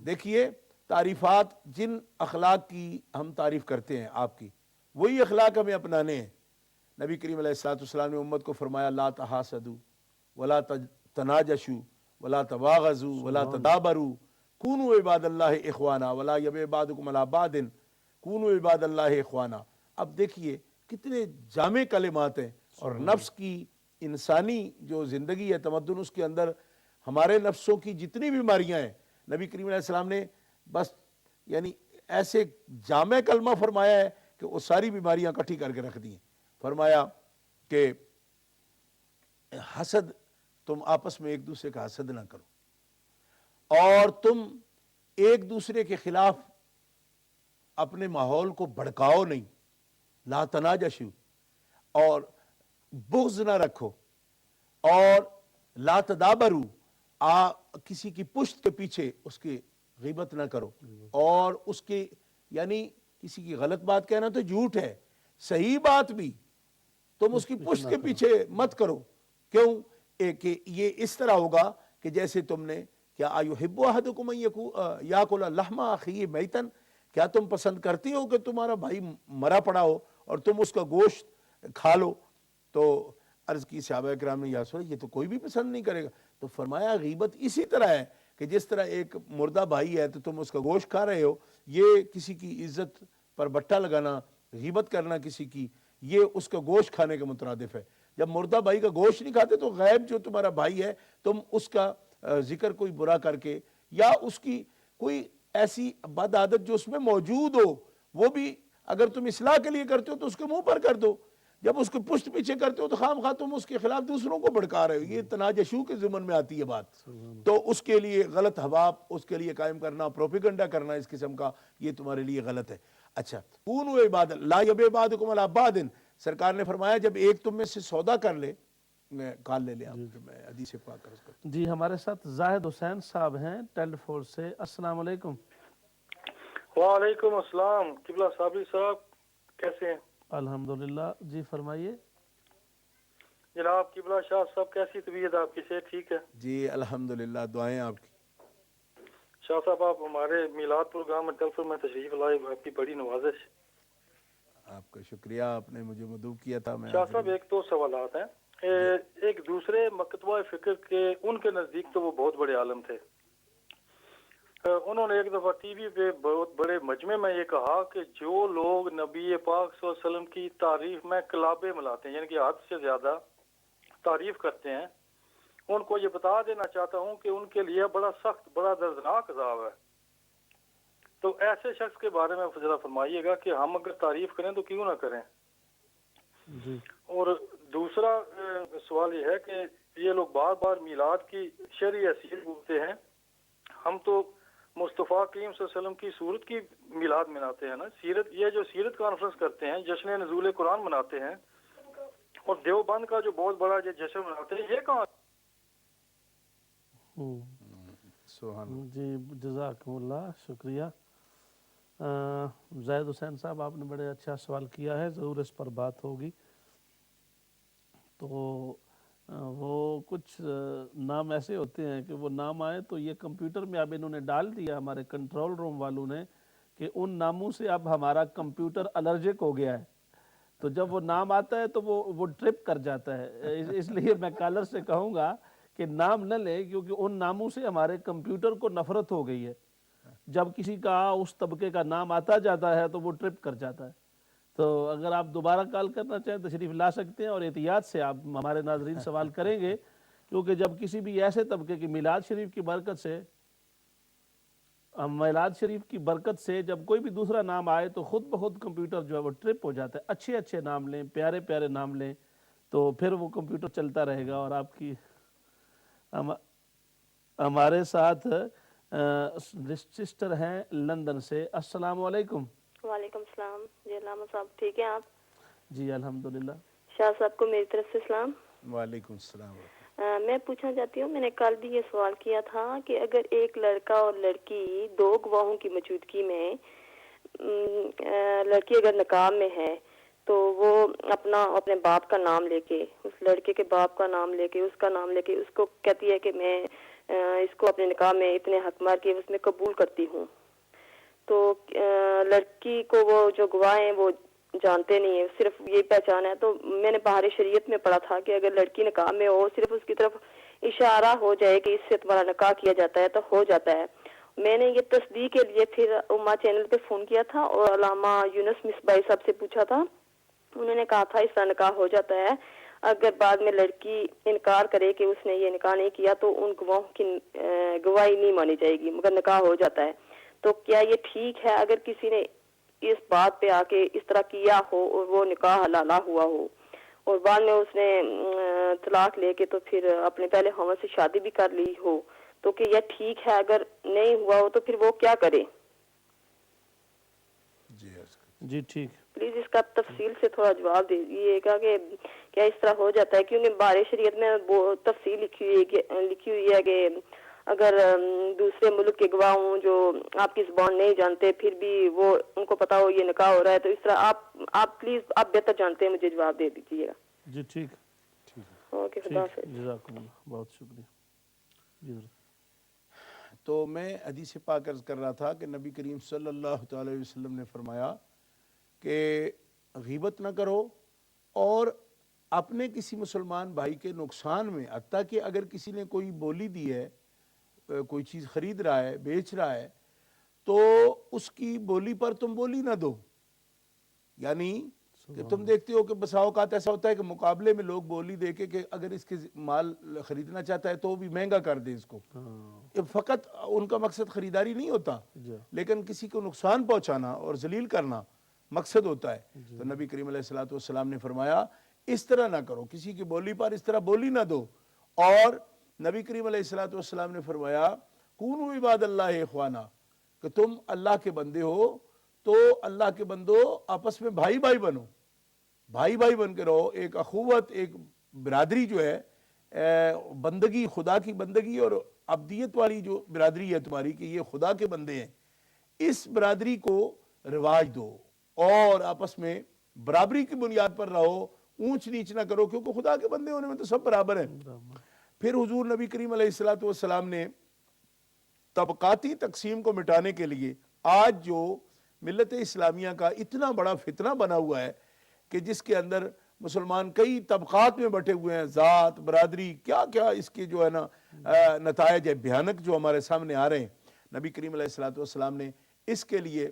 دیکھیے تعریفات جن اخلاق کی ہم تعریف کرتے ہیں آپ کی، وہی اخلاق ہمیں اپنانے ہیں۔ نبی کریم علیہ السلام نے امت کو فرمایا لا تحاسدوا ولا تناجشوا ولا تباغضوا ولا تدابروا کونوا عباد اللہ اخوانا ولا یب بعضکم علی بعض کونوا عباد اللہ اخوانا۔ اب دیکھیے کتنے جامع کلمات ہیں، اور نفس کی انسانی جو زندگی ہے تمدن، اس کے اندر ہمارے نفسوں کی جتنی بیماریاں ہیں نبی کریم علیہ السلام نے بس یعنی ایسے جامع کلمہ فرمایا ہے کہ وہ ساری بیماریاں اکٹھی کر کے رکھ دی ہیں۔ فرمایا کہ حسد، تم آپس میں ایک دوسرے کا حسد نہ کرو، اور تم ایک دوسرے کے خلاف اپنے ماحول کو بھڑکاؤ نہیں، لا تناجشوا، اور بغض نہ رکھو، اور لا تدابروا، کسی کی پشت کے پیچھے اس کی غیبت نہ کرو، اور اس کی یعنی کسی کی غلط بات کہنا تو جھوٹ ہے، صحیح بات بھی تم اس کی پشت کے پیچھے مت کرو۔ کیوں کہ یہ اس طرح ہوگا کہ جیسے تم نے کیا ایحب احدکم ان یاکل لحم اخیہ میتا، کیا تم پسند کرتی ہو کہ تمہارا بھائی مرا پڑا ہو اور تم اس کا گوشت کھا لو؟ تو عرض کی صحابہ کرام نے یا رسول اللہ یہ تو کوئی بھی پسند نہیں کرے گا۔ تو فرمایا غیبت اسی طرح ہے کہ جس طرح ایک مردہ بھائی ہے تو تم اس کا گوشت کھا رہے ہو، یہ کسی کی عزت پر بٹا لگانا، غیبت کرنا کسی کی، یہ اس کا گوشت کھانے کے مترادف ہے۔ جب مردہ بھائی کا گوشت نہیں کھاتے تو غیب جو تمہارا بھائی ہے تم اس کا ذکر کوئی برا کر کے، یا اس کی کوئی ایسی بد عادت جو اس میں موجود ہو وہ بھی اگر تم اصلاح کے لیے کرتے ہو تو اس کے منہ پر کر دو، جب اس کے پشت پیچھے کرتے ہو تو خام خواہ تم اس کے خلاف دوسروں کو بھڑکا رہے ہو۔ یہ تناجشو کے ضمن میں آتی ہے بات، تو اس کے لیے غلط حوا اس کے لیے قائم کرنا، پروپیگنڈا کرنا اس قسم کا، یہ تمہارے لیے غلط ہے۔ اچھا، کونوا عباد لا یبع بعضکم علی بعض، سرکار نے فرمایا جب ایک تم میں سے سودا کر لے، میں کال لے لیں آپ، میں حدیث پاک عرض کرتا ہوں۔ جی ہمارے ساتھ زاہد حسین صاحب ہیں ٹیلی فور سے۔ السلام علیکم۔ وعلیکم السلام، قبلہ صابری صاحب کیسے ہیں؟ الحمدللہ، جی فرمائیے۔ جناب قبلہ شاہ صاحب کیسی طبیعت آپ کی؟ صحت ٹھیک ہے؟ جی الحمدللہ، دعائیں آپ کی۔ شاہ صاحب آپ ہمارے میلاد پروگرام میں ٹیلی فور میں تشریف لائے، آپ کی بڑی نوازش۔ آپ کا شکریہ، آپ نے مجھے مدعو کیا تھا۔ میں شاہ صاحب ایک تو سوالات ہیں، ایک دوسرے مکتبہ فکر کے ان کے نزدیک تو وہ بہت بڑے عالم تھے، انہوں نے ایک دفعہ ٹی وی پہ بہت بڑے مجمع میں یہ کہا کہ جو لوگ نبی پاک صلی اللہ علیہ وسلم کی تعریف میں کلابے ملاتے ہیں، یعنی کہ حد سے زیادہ تعریف کرتے ہیں، ان کو یہ بتا دینا چاہتا ہوں کہ ان کے لیے بڑا سخت، بڑا دردناک عذاب ہے۔ تو ایسے شخص کے بارے میں ذرا فرمائیے گا کہ ہم اگر تعریف کریں تو کیوں نہ کریں۔ جی اور دوسرا سوال یہ ہے کہ یہ لوگ بار بار میلاد کی شرعی حیثیت بولتے ہیں، ہم تو مصطفیٰ کریم صلی اللہ علیہ وسلم کی صورت کی میلاد مناتے ہیں نا، سیرت، یہ جو سیرت کانفرنس کرتے ہیں، جشن نزول قرآن مناتے ہیں، اور دیوبند کا جو بہت بڑا جو جشن مناتے ہیں، یہ کہاں؟ جی جزاکم اللہ، شکریہ۔ زاہد حسین صاحب آپ نے بڑے اچھا سوال کیا ہے، ضرور اس پر بات ہوگی۔ تو وہ کچھ نام ایسے ہوتے ہیں کہ وہ نام آئے تو یہ کمپیوٹر میں اب انہوں نے ڈال دیا ہمارے کنٹرول روم والوں نے کہ ان ناموں سے اب ہمارا کمپیوٹر الرجک ہو گیا ہے، تو جب وہ نام آتا ہے تو وہ ٹرپ کر جاتا ہے۔ اس لیے میں کالر سے کہوں گا کہ نام نہ لیں، کیونکہ ان ناموں سے ہمارے کمپیوٹر کو نفرت ہو گئی ہے۔ جب کسی کا اس طبقے کا نام آتا جاتا ہے تو وہ ٹرپ کر جاتا ہے۔ تو اگر آپ دوبارہ کال کرنا چاہیں تشریف لا سکتے ہیں، اور احتیاط سے آپ ہمارے ناظرین سوال کریں گے، کیونکہ جب کسی بھی ایسے طبقے کی میلاد شریف کی برکت سے جب کوئی بھی دوسرا نام آئے تو خود بخود کمپیوٹر جو ہے وہ ٹرپ ہو جاتا ہے۔ اچھے اچھے نام لیں، پیارے پیارے نام لیں، تو پھر وہ کمپیوٹر چلتا رہے گا۔ اور آپ کی ہمارے ساتھ سسٹر ہیں لندن سے۔ السلام علیکم۔ وعلیکم السلام۔ جی علامہ صاحب ٹھیک ہیں آپ؟ جی الحمدللہ۔ شاہ صاحب کو میری طرف سے سلام۔ وعلیکم السلام۔ میں پوچھنا چاہتی ہوں، میں نے کل بھی یہ سوال کیا تھا کہ اگر ایک لڑکا اور لڑکی دو گواہوں کی موجودگی میں لڑکی اگر نکاح میں ہے تو وہ اپنے باپ کا نام لے کے، اس لڑکے کے باپ کا نام لے کے، اس کا نام لے کے اس کو کہتی ہے کہ میں اس کو اپنے نکاح میں اتنے حق مار کے اس میں قبول کرتی ہوں، تو لڑکی کو وہ جو گواہ ہیں وہ جانتے نہیں ہیں، صرف یہ پہچان ہے. تو میں نے بہار شریعت میں پڑھا تھا کہ اگر لڑکی نکاح میں ہو، صرف اس کی طرف اشارہ ہو جائے کہ اس سے تمہارا نکاح کیا جاتا ہے تو ہو جاتا ہے. میں نے یہ تصدیق کے لیے پھر اما چینل پہ فون کیا تھا اور علامہ یونس مصباحی صاحب سے پوچھا تھا. انہوں نے کہا تھا اس طرح نکاح ہو جاتا ہے. اگر بعد میں لڑکی انکار کرے کہ اس نے یہ نکاح نہیں کیا تو ان گواہوں کی گواہی نہیں مانی جائے گی، مگر نکاح ہو جاتا ہے. تو کیا یہ ٹھیک ہے اگر کسی نے اس بات پہ آ کے اس طرح کیا ہو اور وہ نکاح حلالہ ہوا ہو اور بعد میں اس نے طلاق لے کے تو پھر اپنے پہلے خاوند سے شادی بھی کر لی ہو، تو کہ یہ ٹھیک ہے؟ اگر نہیں ہوا ہو تو پھر وہ کیا کرے؟ جی ٹھیک، پلیز اس کا تفصیل سے تھوڑا جواب دے دیجیے گا کہ کیا اس طرح ہو جاتا ہے، کیونکہ بہار شریعت میں وہ تفصیل لکھی ہوئی ہے کہ اگر دوسرے ملک کے گواہ ہوں جو آپ کی زبان نہیں جانتے پھر بھی وہ ان کو پتا ہو یہ نکاح ہو رہا ہے، تو اس طرح آپ پلیز آپ بہتر جانتے ہیں، مجھے جواب دے دیجیے گا. جی ٹھیک، اوکے، خدا حافظ. جزاکم اللہ، بہت شکریہ. جی تو میں حدیث پاک عرض کر رہا تھا کہ نبی کریم صلی اللہ تعالی وسلم نے فرمایا کہ غیبت نہ کرو اور اپنے کسی مسلمان بھائی کے نقصان میں، حتیٰ کہ اگر کسی نے کوئی بولی دی ہے، کوئی چیز خرید رہا ہے، بیچ رہا ہے، تو اس کی بولی پر تم بولی نہ دو. یعنی کہ تم دیکھتے ہو کہ بسا اوقات ایسا ہوتا ہے کہ مقابلے میں لوگ بولی دے کے کہ اگر اس کے مال خریدنا چاہتا ہے تو وہ بھی مہنگا کر دیں اس کو. فقط ان کا مقصد خریداری نہیں ہوتا، لیکن کسی کو نقصان پہنچانا اور ذلیل کرنا مقصد ہوتا ہے. تو نبی کریم علیہ السلام نے فرمایا اس طرح نہ کرو، کسی کی بولی پر اس طرح بولی نہ دو. اور نبی کریم علیہ السلام نے فرمایا کونوا عباد اللہ اخوانا، کہ تم اللہ کے بندے ہو تو اللہ کے بندو آپس میں بھائی بھائی بنو، بھائی بھائی بن کے رہو. ایک اخوت، ایک برادری جو ہے، بندگی، خدا کی بندگی اور عبدیت والی جو برادری ہے تمہاری کہ یہ خدا کے بندے ہیں، اس برادری کو رواج دو اور آپس میں برابری کی بنیاد پر رہو، اونچ نیچ نہ کرو، کیونکہ خدا کے بندے ہونے میں تو سب برابر ہیں. پھر حضور نبی کریم علیہ السلام نے طبقاتی تقسیم کو مٹانے کے لیے آج جو ملت اسلامیہ کا اتنا بڑا فتنہ بنا ہوا ہے کہ جس کے اندر مسلمان کئی طبقات میں بٹے ہوئے ہیں، ذات، برادری، کیا کیا اس کے جو ہے نا نتائج ہے بھیانک جو ہمارے سامنے آ رہے ہیں. نبی کریم علیہ السلام نے اس کے لیے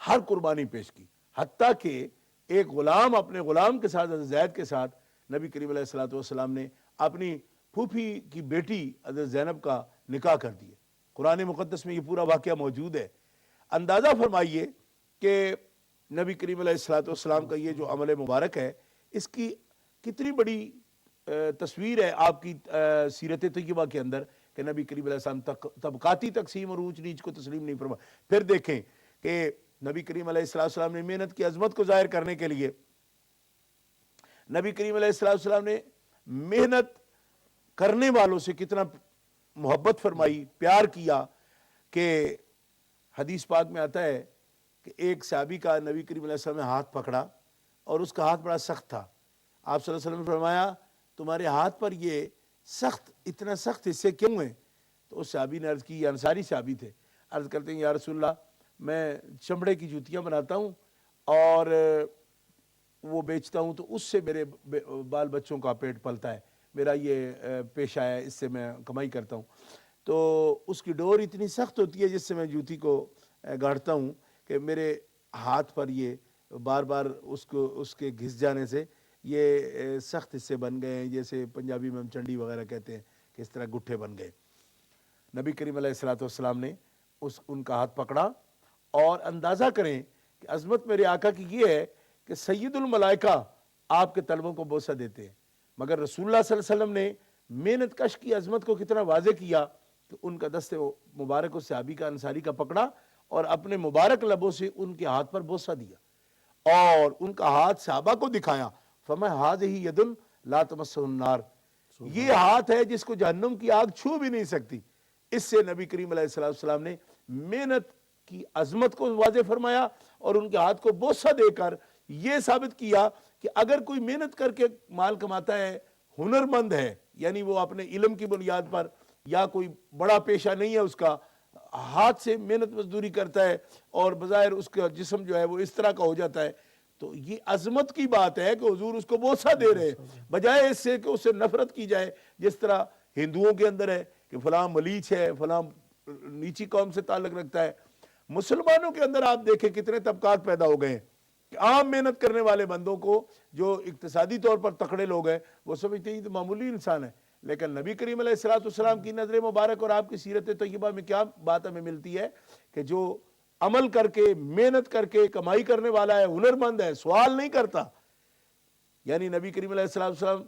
ہر قربانی پیش کی، حتیٰ کہ ایک غلام اپنے غلام کے ساتھ، حضرت زید کے ساتھ نبی کریم علیہ السلام نے اپنی پھوپھی کی بیٹی حضرت زینب کا نکاح کر دیا. قرآن مقدس میں یہ پورا واقعہ موجود ہے. اندازہ فرمائیے کہ نبی کریم علیہ السلام کا یہ جو عمل مبارک ہے، اس کی کتنی بڑی تصویر ہے آپ کی سیرت طیبہ کے اندر کہ نبی کریم علیہ السلام طبقاتی تقسیم اور اونچ نیچ کو تسلیم نہیں فرمایا. پھر دیکھیں کہ نبی کریم علیہ السلام نے محنت کی عظمت کو ظاہر کرنے کے لیے نبی کریم علیہ السلام نے محنت کرنے والوں سے کتنا محبت فرمائی، پیار کیا کہ حدیث پاک میں آتا ہے کہ ایک صحابی کا نبی کریم علیہ السلام نے ہاتھ پکڑا اور اس کا ہاتھ بڑا سخت تھا. آپ صلی اللہ علیہ وسلم نے فرمایا تمہارے ہاتھ پر یہ سخت، اتنا سخت حصے کیوں ہیں؟ تو اس صحابی نے عرض کی، یہ انصاری صحابی تھے، عرض کرتے ہیں یا رسول اللہ میں چمڑے کی جوتیاں بناتا ہوں اور وہ بیچتا ہوں تو اس سے میرے بال بچوں کا پیٹ پلتا ہے، میرا یہ پیشہ ہے، اس سے میں کمائی کرتا ہوں. تو اس کی ڈور اتنی سخت ہوتی ہے جس سے میں جوتی کو گاڑتا ہوں کہ میرے ہاتھ پر یہ بار بار اس کے گھس جانے سے یہ سخت حصے بن گئے ہیں، جیسے پنجابی میں ہم چنڈی وغیرہ کہتے ہیں کہ اس طرح گٹھے بن گئے. نبی کریم علیہ السلام نے ان کا ہاتھ پکڑا اور اندازہ کریں کہ عظمت میرے آقا کی یہ ہے کہ سید الملائکہ آپ کے طلبوں کو بوسہ دیتے ہیں، مگر رسول اللہ صلی اللہ علیہ وسلم نے محنت کش کی عظمت کو کتنا واضح کیا کہ ان کا دست مبارک اس صحابی کا انصاری کا پکڑا اور اپنے مبارک لبوں سے ان کے ہاتھ پر بوسہ دیا اور ان کا ہاتھ صحابہ کو دکھایا. فرمایا ہذہ ید لا تمسہ النار، یہ ہاتھ ہے جس کو جہنم کی آگ چھو بھی نہیں سکتی۔ اس سے نبی کریم علیہ السلام نے محنت کی عظمت کو واضح فرمایا اور ان کے ہاتھ کو بوسہ دے کر یہ ثابت کیا کہ اگر کوئی محنت کر کے مال کماتا ہے، ہنرمند ہے، یعنی وہ اپنے علم کی بنیاد پر، یا کوئی بڑا پیشہ نہیں ہے اس کا، ہاتھ سے محنت مزدوری کرتا ہے اور بظاہر اس کا جسم جو ہے وہ اس طرح کا ہو جاتا ہے، تو یہ عظمت کی بات ہے کہ حضور اس کو بوسہ دے رہے ہیں، بجائے اس سے کہ اس سے نفرت کی جائے، جس طرح ہندوؤں کے اندر ہے کہ فلاں ملیچ ہے، فلاں نیچی قوم سے تعلق رکھتا ہے۔ مسلمانوں کے اندر آپ دیکھیں کتنے طبقات پیدا ہو گئے ہیں کہ عام محنت کرنے والے بندوں کو، جو اقتصادی طور پر تکڑے لوگ ہیں، وہ سمجھتے ہیں یہ تو معمولی انسان ہے، لیکن نبی کریم علیہ السلام کی نظر مبارک اور آپ کی سیرت طیبہ میں کیا بات ہمیں ملتی ہے کہ جو عمل کر کے، محنت کر کے کمائی کرنے والا ہے، ہنرمند ہے، سوال نہیں کرتا۔ یعنی نبی کریم علیہ السلام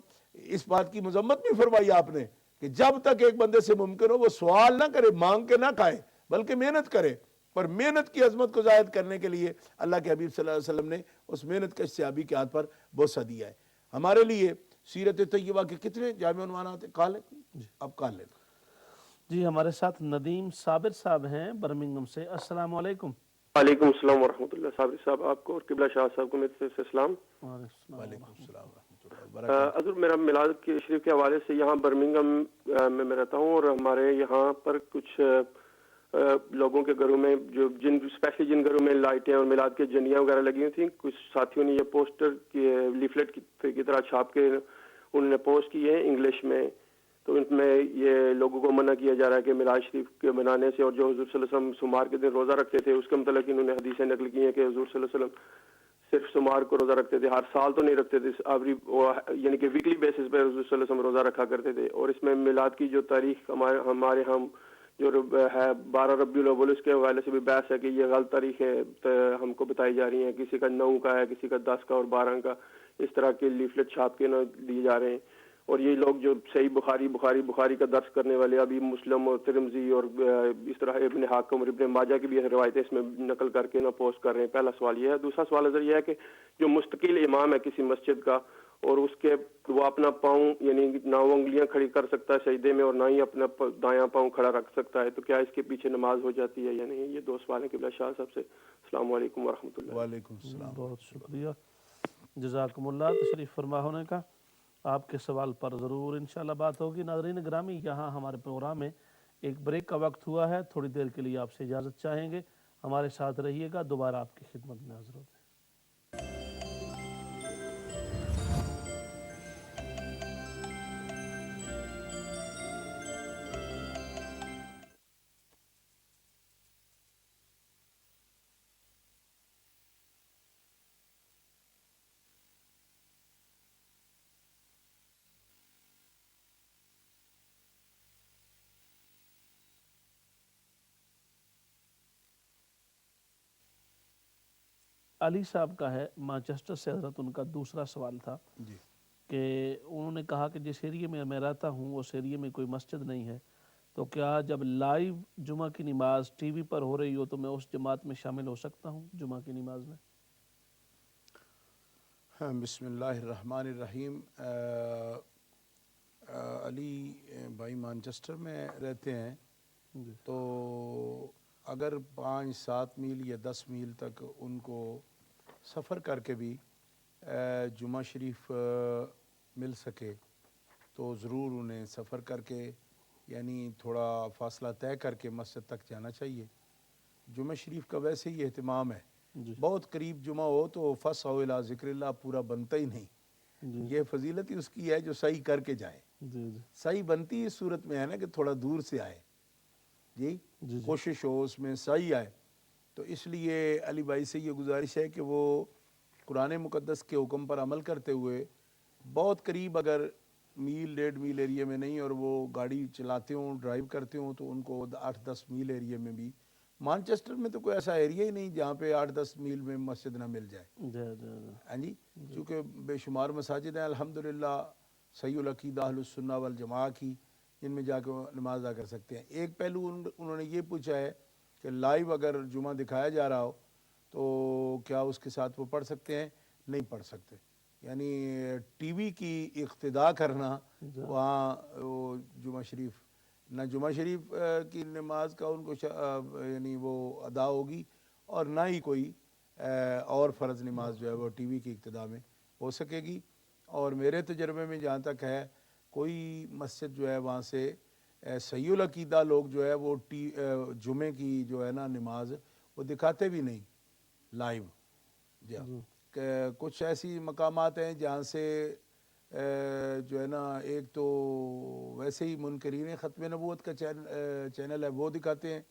اس بات کی مذمت بھی فرمائی آپ نے کہ جب تک ایک بندے سے ممکن ہو وہ سوال نہ کرے، مانگ کے نہ کھائے، بلکہ محنت کرے۔ پر محنت کی عظمت کو ظاہر کرنے کے لیے اللہ کے حبیب صلی اللہ علیہ وسلم نے اس محنت کے صحابی کے ہاتھ پر بوسہ دیا ہے۔ ہمارے لیے سیرت طیبہ کے کتنے جامع عنوانات ہیں، کال ہے اب کال لیں۔ جی ہمارے ساتھ ندیم صابر صاحب ہیں برمنگھم سے۔ السلام علیکم۔ وعلیکم السلام ورحمۃ اللہ۔ صابری صاحب آپ کو اور قبلہ شاہ صاحب کو میری طرف سے السلام۔ وعلیکم السلام ورحمۃ اللہ وبرکاتہ۔ حضور میرا میلاد کے شریف کے حوالے سے یہاں برمنگھم میں میں رہتا ہوں، اور ہمارے یہاں پر کچھ لوگوں کے گھروں میں جو اسپیشلی جن گھروں میں لائٹیں اور میلاد کے جنیاں وغیرہ لگی ہوئی تھیں، کچھ ساتھیوں نے یہ پوسٹر لیفلیٹ کی طرح چھاپ کے انہوں نے پوسٹ کیے ہیں انگلش میں، تو ان میں یہ لوگوں کو منع کیا جا رہا ہے کہ میلاد شریف کے منانے سے، اور جو حضور صلی اللہ علیہ وسلم سمار کے دن روزہ رکھتے تھے اس کے متعلق انہوں نے حدیثیں نقل کی ہیں کہ حضور صلی اللہ علیہ وسلم صرف سمار کو روزہ رکھتے تھے، ہر سال تو نہیں رکھتے تھے، یعنی کہ ویکلی بیسس پہ حضور صلی اللہ علیہ وسلم روزہ رکھا کرتے تھے۔ اور اس میں میلاد کی جو تاریخ ہمارے ہم جو ہے 12 ربیع الاول، اس کے حوالے سے بھی بحث ہے کہ یہ غلط تاریخیں ہم کو بتائی جا رہی ہیں، کسی کا 9 کا ہے، کسی کا 10 کا اور 12 کا، اس طرح کے لیفلیٹ چھاپ کے نہ دیے جا رہے ہیں۔ اور یہ لوگ جو صحیح بخاری کا درس کرنے والے، ابھی مسلم اور ترمذی اور اس طرح ابن حاکم اور ابن ماجہ کی بھی روایتیں اس میں نقل کر کے نہ پوسٹ کر رہے ہیں۔ پہلا سوال یہ ہے۔ دوسرا سوال نظر یہ ہے کہ جو مستقل امام ہے کسی مسجد کا، اور اس کے وہ اپنا پاؤں یعنی نہ وہ انگلیاں کھڑی کر سکتا ہے سجدے میں اور نہ ہی اپنا دایاں پاؤں کھڑا رکھ سکتا ہے، تو کیا اس کے پیچھے نماز ہو جاتی ہے یا نہیں؟ یہ 2 سوال ہیں قبلہ شاہ صاحب سے۔ السلام علیکم ورحمۃ اللہ۔ وعلیکم السلام۔ بہت شکریہ، جزاکم اللہ تشریف فرما ہونے کا۔ آپ کے سوال پر ضرور انشاءاللہ بات ہوگی۔ ناظرین گرامی، یہاں ہمارے پروگرام میں ایک بریک کا وقت ہوا ہے، تھوڑی دیر کے لیے آپ سے اجازت چاہیں گے، ہمارے ساتھ رہیے گا، دوبارہ آپ کی خدمت میں حاضر ہوتے ہیں۔ علی صاحب کا ہے مانچسٹر سے، حضرت ان کا دوسرا سوال تھا کہ انہوں نے کہا کہ جس ایریے میں میں رہتا ہوں اس ایریے میں کوئی مسجد نہیں ہے، تو کیا جب لائیو جمعہ کی نماز ٹی وی پر ہو رہی ہو تو میں اس جماعت میں شامل ہو سکتا ہوں جمعہ کی نماز میں؟ بسم اللہ الرحمن الرحیم۔ علی بھائی مانچسٹر میں رہتے ہیں، تو اگر 5-7 میل یا 10 میل تک ان کو سفر کر کے بھی جمعہ شریف مل سکے تو ضرور انہیں سفر کر کے، یعنی تھوڑا فاصلہ طے کر کے مسجد تک جانا چاہیے۔ جمعہ شریف کا ویسے ہی اہتمام ہے، بہت قریب جمعہ ہو تو فَاسْعَوْا إِلَىٰ ذِكْرِ اللَّهِ پورا بنتا ہی نہیں، یہ فضیلت ہی اس کی ہے جو سعی کر کے جائے۔ سعی بنتی اس صورت میں ہے نا کہ تھوڑا دور سے آئے، جی کوشش ہو اس میں سعی آئے، تو اس لیے علی بھائی سے یہ گزارش ہے کہ وہ قرآن مقدس کے حکم پر عمل کرتے ہوئے بہت قریب، اگر میل 1.5 میل ایریے میں نہیں اور وہ گاڑی چلاتے ہوں، ڈرائیو کرتے ہوں، تو ان کو 8-10 میل ایریے میں بھی، مانچسٹر میں تو کوئی ایسا ایریا ہی نہیں جہاں پہ 8-10 میل میں مسجد نہ مل جائے، ہاں جی، چونکہ بے شمار مساجد ہیں الحمدللہ صحیح العقیدہ اہل السنہ والجماعہ کی، جن میں جا کے نماز ادا کر سکتے ہیں۔ ایک پہلو انہوں نے یہ پوچھا ہے کہ لائیو اگر جمعہ دکھایا جا رہا ہو تو کیا اس کے ساتھ وہ پڑھ سکتے ہیں؟ نہیں پڑھ سکتے، یعنی ٹی وی کی اقتدا کرنا وہاں جمعہ شریف نہ جمعہ شریف کی نماز کا ان کو یعنی وہ ادا ہوگی اور نہ ہی کوئی اور فرض نماز جو ہے وہ ٹی وی کی ابتدا میں ہو سکے گی. اور میرے تجربے میں جہاں تک ہے کوئی مسجد جو ہے وہاں سے صحیح العقیدہ لوگ جو ہے وہ جمعے کی جو ہے نا نماز وہ دکھاتے بھی نہیں لائیو. جی کچھ ایسی مقامات ہیں جہاں سے جو ہے نا ایک تو ویسے ہی منکرین ختم نبوت کا چینل ہے وہ دکھاتے ہیں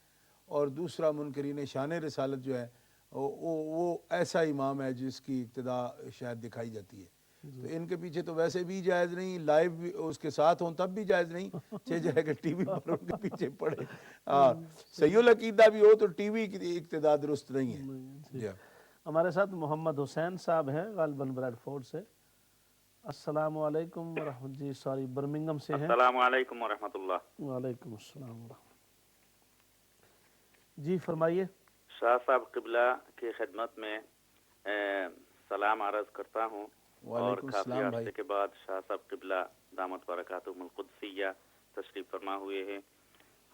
اور دوسرا منکرین شان رسالت جو ہے وہ ایسا امام ہے جس کی ابتدا شاید دکھائی جاتی ہے. تو ان کے پیچھے تو ویسے بھی جائز نہیں, لائیو بھی اس کے ساتھ ہوں تب بھی جائز نہیں, جائے کہ ٹی وی پر ان کے پیچھے پڑے. صحیح العقیدہ بھی ہو تو ٹی وی کی ابتدا درست نہیں ہے. ہمارے ساتھ محمد حسین صاحب ہیں غالباً بریڈ فورڈ سے. السلام علیکم ورحمۃ جی سوری برمنگم سے ہیں. السلام علیکم ورحمۃ اللہ. وعلیکم السلام ورحمۃ. جی فرمائیے. شاہ صاحب قبلہ کی خدمت میں سلام عرض کرتا ہوں اور کافی عرصے کے بعد شاہ صاحب قبلہ دامت برکاتہم القدسیہ تشریف فرما ہوئے ہیں.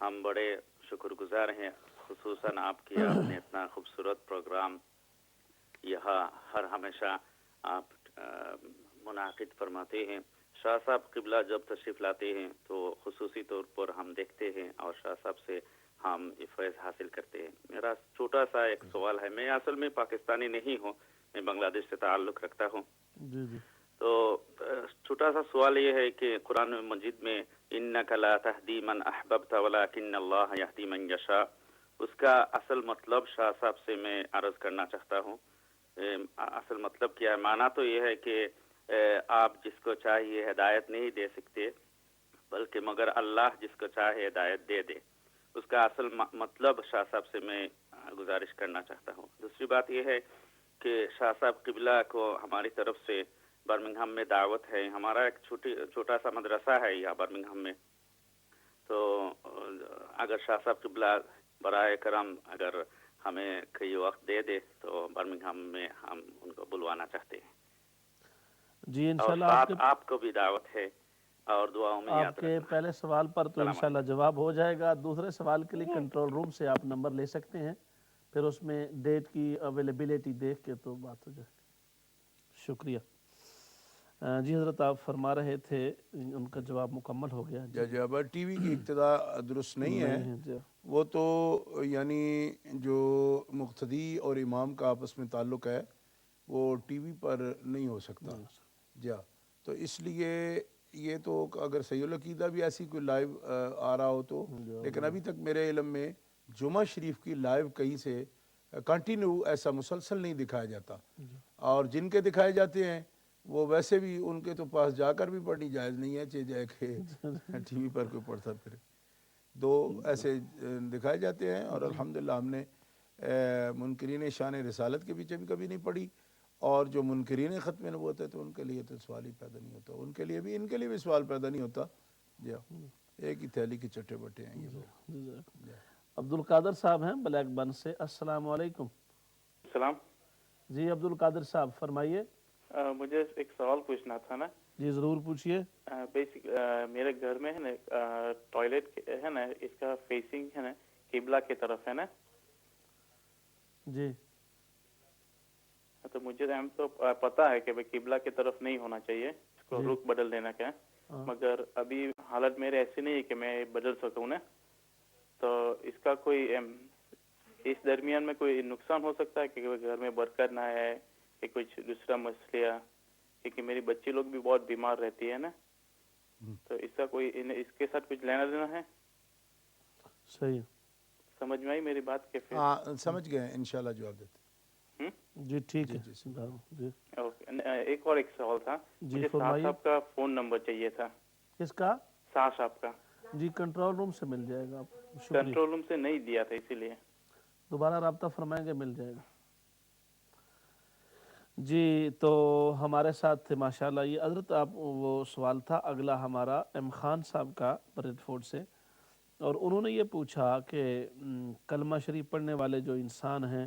ہم بڑے شکر گزار ہیں خصوصاً آپ کی آپ نے اتنا خوبصورت پروگرام یہاں ہر ہمیشہ آپ منعقد فرماتے ہیں. شاہ صاحب قبلہ جب تشریف لاتے ہیں تو خصوصی طور پر ہم دیکھتے ہیں اور شاہ صاحب سے ہم فیض حاصل کرتے ہیں. میرا چھوٹا سا ایک سوال ہے. میں اصل میں پاکستانی نہیں ہوں, میں بنگلہ دیش سے تعلق رکھتا ہوں. تو چھوٹا سا سوال یہ ہے کہ قرآن مجید میں انک لا تہدی من احببت ولکن اللہ یہدی من یشاء, اس کا اصل مطلب شاہ صاحب سے میں عرض کرنا چاہتا ہوں. اصل مطلب کیا ہے؟ معنی تو یہ ہے کہ آپ جس کو چاہیے ہدایت نہیں دے سکتے بلکہ مگر اللہ جس کو چاہے ہدایت دے دے. اس کا اصل مطلب شاہ صاحب سے میں گزارش کرنا چاہتا ہوں. دوسری بات یہ ہے کہ شاہ صاحب قبلہ کو ہماری طرف سے برمنگھم میں دعوت ہے. ہمارا ایک چھوٹا سا مدرسہ ہے یہاں برمنگھم میں. تو اگر شاہ صاحب قبلہ برائے کرم اگر ہمیں کئی وقت دے دے تو برمنگھم میں ہم ان کو بلوانا چاہتے ہیں. جی انشاءاللہ آپ کو بھی دعوت ہے اور دعاؤں میں آپ کے پہلے سوال پر تو انشاءاللہ جواب ہو جائے گا. دوسرے سوال کے لیے کنٹرول روم سے آپ نمبر لے سکتے ہیں, پھر اس میں ڈیٹ کی اویلیبلٹی دیکھ کے تو بات ہو جائے. شکریہ. جی حضرت آپ فرما رہے تھے, ان کا جواب مکمل ہو گیا. جب ٹی وی کی ابتدا درست نہیں ہے وہ تو یعنی جو مقتدی اور امام کا آپس میں تعلق ہے وہ ٹی وی پر نہیں ہو سکتا. تو اس لیے یہ تو اگر صحیح العقیدہ بھی ایسی کوئی لائیو آ رہا ہو تو, لیکن ابھی تک میرے علم میں جمعہ شریف کی لائیو کہیں سے کنٹینیو ایسا مسلسل نہیں دکھایا جاتا. اور جن کے دکھائے جاتے ہیں وہ ویسے بھی ان کے تو پاس جا کر بھی پڑھنی جائز نہیں ہے, جائے کہ ٹی وی پر کوئی پڑھتا پھر. دو ایسے دکھائے جاتے ہیں اور الحمدللہ ہم نے منکرین شان رسالت کے پیچھے بھی کبھی نہیں پڑھی, اور جو منکرین ختم نبوت ہے تو ان کے لیے تو سوال ہی پیدا نہیں ہوتا. ان کے لیے بھی ان کے لیے بھی سوال پیدا نہیں ہوتا. جی ایک ہی تھیلی کے چٹے بٹے ہیں یہ. عبد القادر صاحب ہیں بلیک بن سے. السلام علیکم. السلام. جی عبد القادر صاحب فرمائیے. مجھے ایک سوال پوچھنا تھا نا. جی ضرور پوچھیے. بیسک میرے گھر میں ہے نا ٹوائلٹ ہے نا, اس کا فیسنگ ہے نا قبلہ کی طرف ہے نا. جی تو مجھے تو پتا ہے کہ قبلہ کی طرف نہیں ہونا چاہیے, اس کو رخ بدل دینا کا, مگر ابھی حالت میرے ایسی نہیں ہے کہ میں بدل سکوں نا. تو اس کا کوئی اس درمیان میں کوئی نقصان ہو سکتا ہے کہ گھر میں برکت نہ ہے کہ کچھ دوسرا مسئلہ, کیونکہ میری بچی لوگ بھی بہت بیمار رہتی ہے نا. تو اس کا کوئی اس کے ساتھ کچھ لینا دینا ہے؟ صحیح سمجھ میں آئی میری بات کے؟ ہاں سمجھ گئے, انشاءاللہ جواب دیتے. جی ٹھیک ہے. ایک اور ایک سوال تھا. مجھے شاہ صاحب کا فون نمبر چاہیے تھا. کس کا؟ شاہ صاحب کا. جی کنٹرول روم سے مل جائے گا. کنٹرول روم سے نہیں دیا تھا اسی لیے. دوبارہ رابطہ فرمائیں گے مل جائے گا. جی تو ہمارے ساتھ تھے ماشاءاللہ. یہ حضرت آپ وہ سوال تھا اگلا ہمارا ایم خان صاحب کا بریڈ فورڈ سے, اور انہوں نے یہ پوچھا کہ کلمہ شریف پڑھنے والے جو انسان ہیں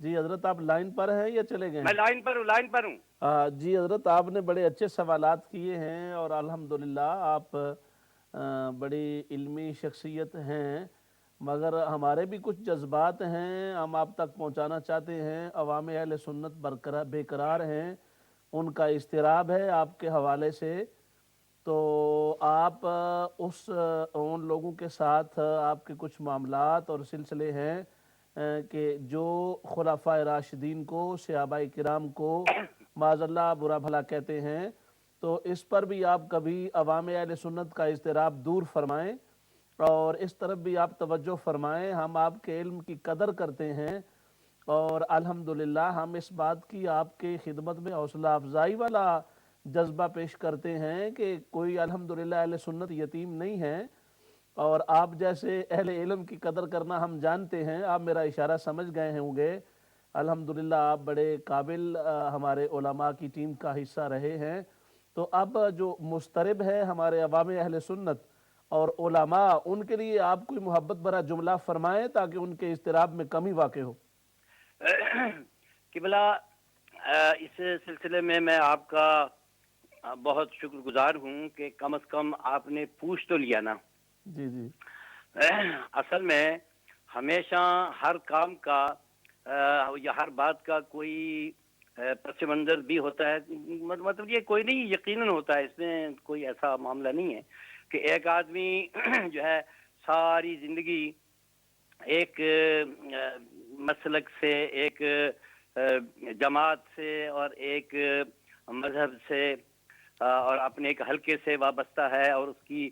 جی حضرت آپ لائن پر ہیں یا چلے گئے میں لائن پر ہوں جی حضرت آپ نے بڑے اچھے سوالات کیے ہیں اور الحمدللہ آپ بڑی علمی شخصیت ہیں، مگر ہمارے بھی کچھ جذبات ہیں، ہم آپ تک پہنچانا چاہتے ہیں۔ عوام اہل سنت بے قرار ہیں، ان کا اضطراب ہے آپ کے حوالے سے، تو آپ ان لوگوں کے ساتھ آپ کے کچھ معاملات اور سلسلے ہیں کہ جو خلفائے راشدین کو، صحابہ کرام کو معاذ اللہ برا بھلا کہتے ہیں، تو اس پر بھی آپ کبھی عوام اہل سنت کا اضطراب دور فرمائیں اور اس طرف بھی آپ توجہ فرمائیں۔ ہم آپ کے علم کی قدر کرتے ہیں اور الحمدللہ ہم اس بات کی آپ کے خدمت میں حوصلہ افزائی والا جذبہ پیش کرتے ہیں کہ کوئی الحمدللہ اہل سنت یتیم نہیں ہے، اور آپ جیسے اہل علم کی قدر کرنا ہم جانتے ہیں۔ آپ میرا اشارہ سمجھ گئے ہوں گے، الحمدللہ آپ بڑے قابل ہمارے علماء کی ٹیم کا حصہ رہے ہیں۔ تو اب جو مضطرب ہے ہمارے عوام اہل سنت اور علماء، ان کے لیے آپ کوئی محبت بھرا جملہ فرمائیں تاکہ ان کے اضطراب میں کمی واقع ہو۔ قبلہ اس سلسلے میں آپ کا بہت شکر گزار ہوں کہ کم از کم آپ نے پوچھ تو لیا نا۔ جی جی اصل میں ہمیشہ ہر کام کا یا ہر بات کا کوئی پس منظر بھی ہوتا ہے، مطلب یہ کوئی نہیں، یقیناً ہوتا ہے، اس میں کوئی ایسا معاملہ نہیں ہے کہ ایک آدمی جو ہے ساری زندگی ایک مسلک سے، ایک جماعت سے اور ایک مذہب سے اور اپنے ایک حلقے سے وابستہ ہے، اور اس کی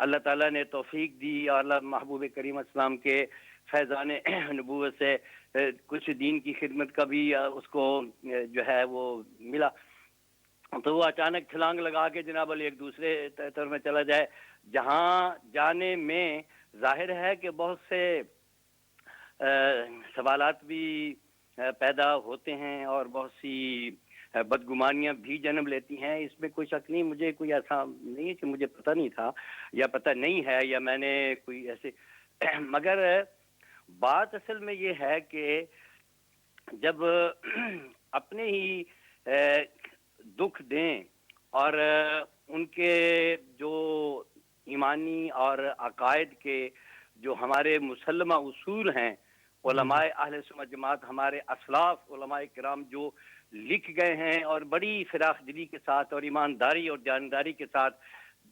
اللہ تعالیٰ نے توفیق دی اور اللہ محبوب کریم اسلام کے فیضان نبوت سے کچھ دین کی خدمت کا بھی اس کو جو ہے وہ ملا، تو وہ اچانک چھلانگ لگا کے جناب علی ایک دوسرے طرف میں چلا جائے، جہاں جانے میں ظاہر ہے کہ بہت سے سوالات بھی پیدا ہوتے ہیں اور بہت سی بدگمانیاں بھی جنم لیتی ہیں۔ اس میں کوئی شک نہیں، مجھے کوئی ایسا نہیں ہے کہ مجھے پتہ نہیں تھا یا پتہ نہیں ہے یا میں نے کوئی ایسے، مگر بات اصل میں یہ ہے کہ جب اپنے ہی دکھ دیں اور ان کے جو ایمانی اور عقائد کے جو ہمارے مسلمہ اصول ہیں، علماء اہل سنت جماعت، ہمارے اسلاف علماء کرام جو لکھ گئے ہیں اور بڑی فراخ دلی کے ساتھ اور ایمانداری اور جانداری کے ساتھ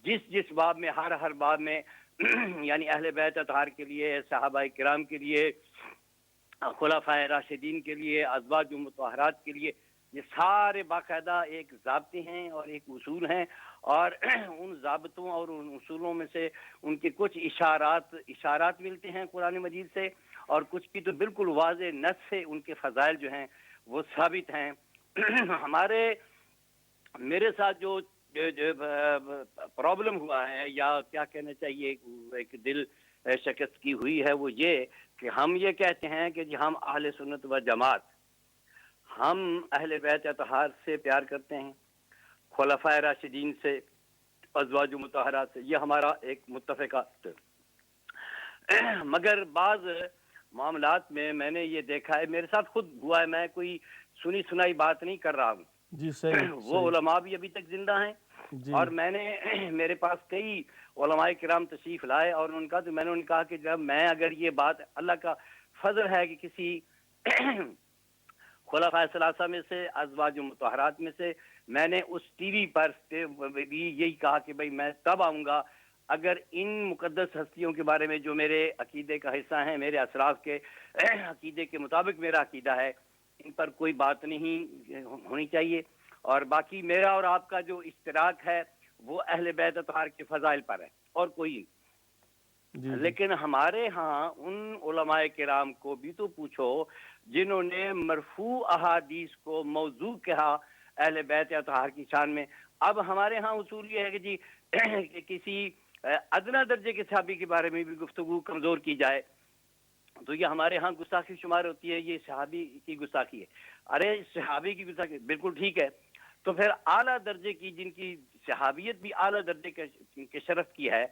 جس باب میں، ہر باب میں یعنی اہل بیت اطہار کے لیے، صحابہ کرام کے لیے، خلفائے راشدین کے لیے، ازواج مطہرات کے لیے، یہ سارے باقاعدہ ایک ضابطے ہیں اور ایک اصول ہیں، اور ان ضابطوں اور ان اصولوں میں سے ان کے کچھ اشارات ملتے ہیں قرآن مجید سے، اور کچھ کی تو بالکل واضح نص سے ان کے فضائل جو ہیں وہ ثابت ہیں۔ میرے ساتھ جو پرابلم ہوا ہے، یا کیا کہنا چاہیے، ایک دل شکست کی ہوئی ہے، وہ یہ کہ ہم یہ کہتے ہیں کہ جی ہم اہل سنت و جماعت، ہم اہل بیت اطہار سے پیار کرتے ہیں، خلفائے راشدین سے، ازواج مطہرات سے، یہ ہمارا ایک متفقہ، مگر بعض معاملات میں نے یہ دیکھا ہے، میرے ساتھ خود ہوا ہے، میں کوئی سنی سنائی بات نہیں کر رہا ہوں، جی صحیح، وہ علماء بھی ابھی تک زندہ ہیں، اور میرے پاس کئی علماء کرام تشریف لائے، اور ان کا تو میں نے ان کہا کہ جب میں اگر یہ بات، اللہ کا فضل ہے کہ کسی خلفائے ثلاثہ میں سے، ازواج مطہرات میں سے، میں نے اس ٹی وی پر بھی یہی کہا کہ بھئی میں تب آؤں گا اگر ان مقدس ہستیوں کے بارے میں جو میرے عقیدے کا حصہ ہیں، میرے اسلاف کے عقیدے کے مطابق میرا عقیدہ ہے، ان پر کوئی بات نہیں ہونی چاہیے، اور باقی میرا اور آپ کا جو اشتراک ہے وہ اہل بیت اطہار کے فضائل پر ہے اور کوئی نہیں۔ لیکن ہمارے ہاں ان علماء کرام کو بھی تو پوچھو جنہوں نے مرفوع احادیث کو موضوع کہا اہل بیت اطہار کی شان میں۔ اب ہمارے ہاں اصول یہ ہے کہ جی کسی ادنا درجے کے صحابی کے بارے میں بھی گفتگو کمزور کی جائے تو یہ ہمارے ہاں گستاخی شمار ہوتی ہے، یہ صحابی کی گستاخی ہے۔ ارے صحابی کی گستاخی بالکل ٹھیک ہے، تو پھر اعلیٰ درجے کی، جن کی صحابیت بھی اعلیٰ درجے کے شرف کی ہے،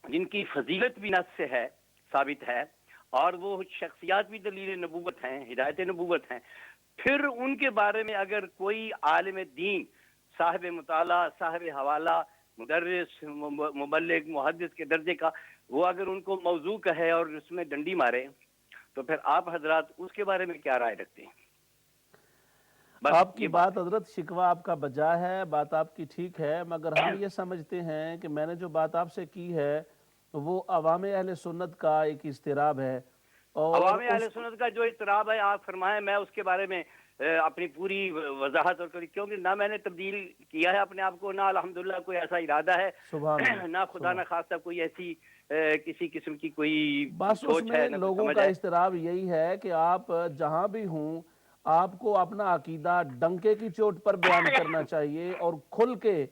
جن کی فضیلت بھی نص سے ہے، ثابت ہے، اور وہ شخصیات بھی دلیل نبوت ہیں، ہدایت نبوت ہیں، پھر ان کے بارے میں اگر کوئی عالم دین، صاحب مطالعہ، صاحب حوالہ، مدرس، مبلغ، محدث کے درجے کا، وہ اگر ان کو موضوع کہے اور اس میں ڈنڈی مارے، تو پھر آپ حضرات اس کے بارے میں کیا رائے رکھتے ہیں؟ آپ کی بات حضرت، شکوہ آپ کا بجا ہے، بات آپ کی ٹھیک ہے، مگر ہم یہ سمجھتے ہیں کہ میں نے جو بات آپ سے کی ہے وہ عوام اہل سنت کا ایک اضطراب ہے، اور عوام اہل سنت کا جو اضطراب ہے آپ فرمائیں، میں اس کے بارے میں اپنی پوری وضاحت اور کری، کیونکہ نہ میں نے تبدیل کیا ہے اپنے آپ کو، نہ الحمدللہ کوئی ایسا ارادہ ہے، نہ خدا نہ خواستہ کوئی ایسی کسی قسم کی کوئی بس اس سوچ میں ہے، نہ لوگوں سمجھ کا ہے۔ اضطراب یہی ہے کہ آپ جہاں بھی ہوں آپ کو اپنا عقیدہ ڈنکے کی چوٹ پر بیان کرنا چاہیے، اور کھل کے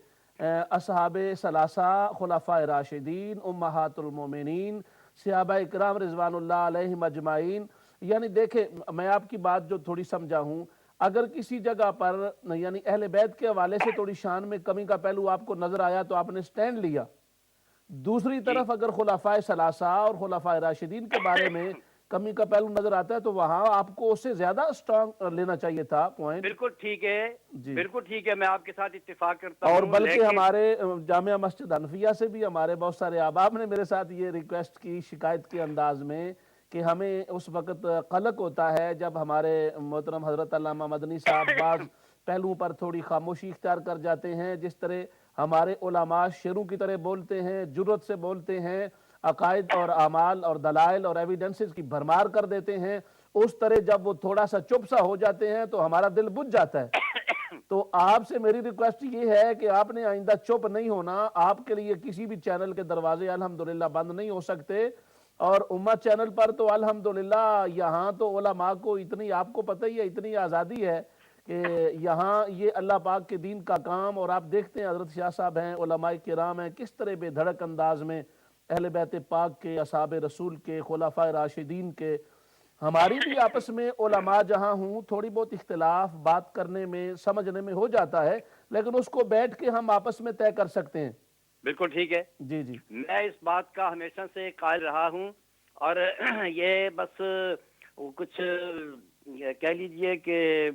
اصحاب ثلاثہ، خلفاء راشدین، امہات المومنین، صحابہ اکرام رضوان اللہ علیہم اجمعین، یعنی دیکھیں میں آپ کی بات جو تھوڑی سمجھا ہوں، اگر کسی جگہ پر یعنی اہل بیت کے حوالے سے تھوڑی شان میں کمی کا پہلو آپ کو نظر آیا تو آپ نے سٹینڈ لیا، دوسری طرف اگر خلفاء ثلاثہ اور خلفاء راشدین کے بارے میں کمی کا پہلو نظر آتا ہے تو وہاں آپ کو اس سے زیادہ سٹرانگ لینا چاہیے تھا پوائنٹ۔ بالکل ٹھیک ہے، بالکل ٹھیک ہے، میں آپ کے ساتھ اتفاق کرتا ہوں، اور بلکہ ہمارے جامعہ مسجد حنفیہ سے بھی ہمارے بہت سارے احباب نے میرے ساتھ یہ ریکویسٹ کی شکایت کے انداز میں کہ ہمیں اس وقت قلق ہوتا ہے جب ہمارے محترم حضرت علامہ مدنی صاحب بعض پہلوؤں پر تھوڑی خاموشی اختیار کر جاتے ہیں، جس طرح ہمارے علماء شیروں کی طرح بولتے ہیں، جرت سے بولتے ہیں، عقائد اور اعمال اور دلائل اور ایویڈنسز کی بھرمار کر دیتے ہیں، اس طرح جب وہ تھوڑا سا چپ سا ہو جاتے ہیں تو ہمارا دل بجھ جاتا ہے۔ تو آپ سے میری ریکویسٹ یہ ہے کہ آپ نے آئندہ چپ نہیں ہونا، آپ کے لیے کسی بھی چینل کے دروازے الحمدللہ بند نہیں ہو سکتے، اور امت چینل پر تو الحمدللہ یہاں تو علماء کو اتنی، آپ کو پتہ ہی ہے، اتنی آزادی ہے کہ یہاں یہ اللہ پاک کے دین کا کام، اور آپ دیکھتے ہیں حضرت شاہ صاحب ہیں، علماء کرام ہیں، کس طرح بے دھڑک انداز میں اہل بیت پاک کے، اصحاب رسول کے، خلفاء راشدین کے، ہماری بھی آپس میں علماء جہاں ہوں تھوڑی بہت اختلاف بات کرنے میں، سمجھنے میں ہو جاتا ہے، لیکن اس کو بیٹھ کے ہم آپس میں طے کر سکتے ہیں۔ بالکل ٹھیک ہے، جی جی، میں اس بات کا ہمیشہ سے قائل رہا ہوں، اور یہ بس کچھ کہہ لیجئے کہ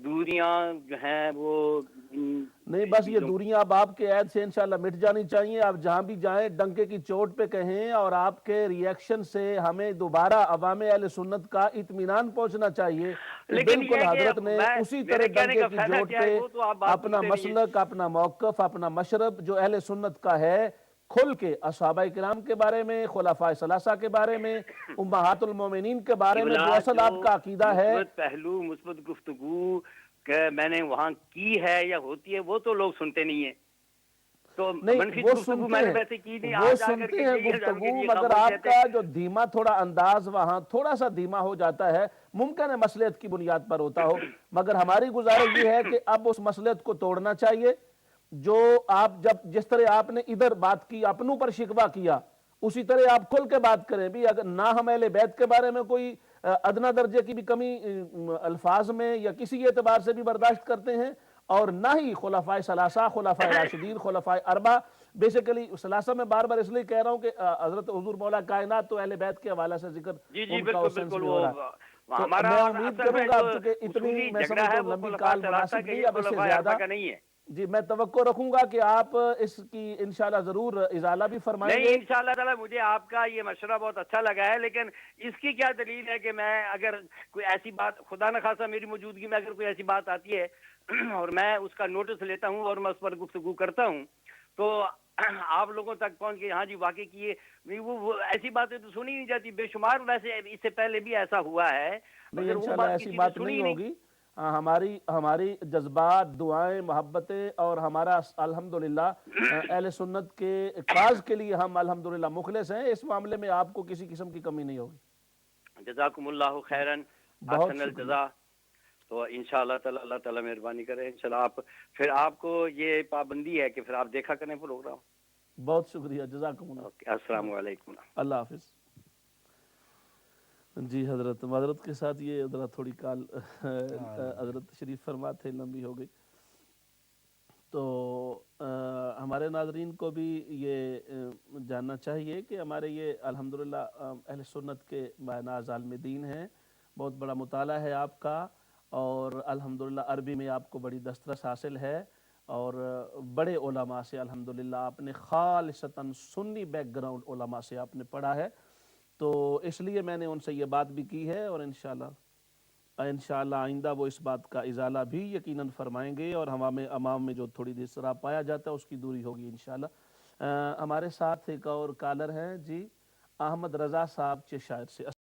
دوریاں جو ہیں وہ نہیں، بس یہ دوریاں اب آپ کے عہد سے انشاءاللہ مٹ جانی چاہیے، آپ جہاں بھی جائیں ڈنکے کی چوٹ پہ کہیں، اور آپ کے ریئیکشن سے ہمیں دوبارہ عوام اہل سنت کا اطمینان پہنچنا چاہیے کہ بالکل حضرت نے اسی طرح ڈنکے کی چوٹ پہ اپنا مسلک، اپنا موقف، اپنا مشرب جو اہل سنت کا ہے کھل کے صحابہ کرام کے بارے میں، خلفاء ثلاثہ کے بارے میں، امہات المومنین کے بارے میں جو اصل آپ کا عقیدہ ہے، پہلو مثبت گفتگو کہ میں نے وہاں کی ہے یا ہوتی ہے، وہ تو لوگ سنتے نہیں ہیں، تو نہیں وہ سنتے ہیں، وہ سنتے ہیں گفتگو، مگر آپ کا جو دھیما تھوڑا انداز وہاں تھوڑا سا دھیما ہو جاتا ہے، ممکن ہے مصلحت کی بنیاد پر ہوتا ہو، مگر ہماری گزارش یہ ہے کہ اب اس مصلحت کو توڑنا چاہیے، جو آپ جس طرح آپ نے ادھر بات کی، اپنوں پر شکوہ کیا، اسی طرح آپ کھل کے بات کریں بھی، اگر نہ ہم اہل بیت کے بارے میں کوئی ادنا درجے کی بھی کمی الفاظ میں یا کسی اعتبار سے بھی برداشت کرتے ہیں، اور نہ ہی خلفاء ثلاثہ، خلفاء راشدین، خلفاء اربعہ، بیسیکلی ثلاثہ میں بار بار اس لیے کہہ رہا ہوں کہ حضرت حضور مولا کائنات تو اہل بیت کے حوالے سے ذکر ان کا اس سینس میں ہو رہا ہے، تو میں امید کروں گا اب چونکہ اتنی میں سمجھتا ہوں لمبی کال مناسب نہیں، اب اس سے زیادہ جی میں توقع رکھوں گا کہ آپ اس کی انشاءاللہ ضرور ازالہ بھی فرمائیں گے۔ نہیں انشاءاللہ تعالی، مجھے آپ کا یہ مشورہ بہت اچھا لگا ہے، لیکن اس کی کیا دلیل ہے کہ میں اگر کوئی ایسی بات، خدا نہ خواستہ میری موجودگی میں اگر کوئی ایسی بات آتی ہے اور میں اس کا نوٹس لیتا ہوں اور میں اس پر گفتگو کرتا ہوں تو آپ لوگوں تک پہنچ کے ہاں جی واقعی کیے، وہ ایسی باتیں تو سنی نہیں جاتی، بے شمار ویسے اس سے پہلے بھی ایسا ہوا ہے، نہیں انشاءاللہ ایسی بات نہیں ہوگی، ہماری جذبات، دعائیں، محبتیں اور ہمارا الحمدللہ اہل سنت کے کاز کے لیے ہم الحمدللہ مخلص ہیں، اس معاملے میں آپ کو کسی قسم کی کمی نہیں ہوگی۔ جزاکم اللہ خیرن، احسن الجزا۔ تو انشاءاللہ تعالی اللہ تعالی مہربانی کرے، انشاءاللہ پھر آپ کو یہ پابندی ہے کہ پھر آپ دیکھا کریں پروگرام۔ بہت شکریہ، جزاکم اللہ۔ السلام علیکم، اللہ حافظ۔ جی حضرت کے ساتھ یہ ذرا تھوڑی کال حضرت تشریف فرما تھے، لمبی ہو گئی۔ تو ہمارے ناظرین کو بھی یہ جاننا چاہیے کہ ہمارے یہ الحمدللہ اہل سنت کے ناز عالم دین ہیں، بہت بڑا مطالعہ ہے آپ کا، اور الحمدللہ عربی میں آپ کو بڑی دسترس حاصل ہے، اور بڑے علماء سے الحمدللہ آپ نے خالصتاً سنی بیک گراؤنڈ علماء سے آپ نے پڑھا ہے، تو اس لیے میں نے ان سے یہ بات بھی کی ہے، اور انشاءاللہ آئندہ وہ اس بات کا ازالہ بھی یقیناً فرمائیں گے، اور عوام میں جو تھوڑی دیر سراب پایا جاتا ہے اس کی دوری ہوگی انشاءاللہ۔ ہمارے ساتھ ایک اور کالر ہیں جی، احمد رضا صاحب چشائر سے۔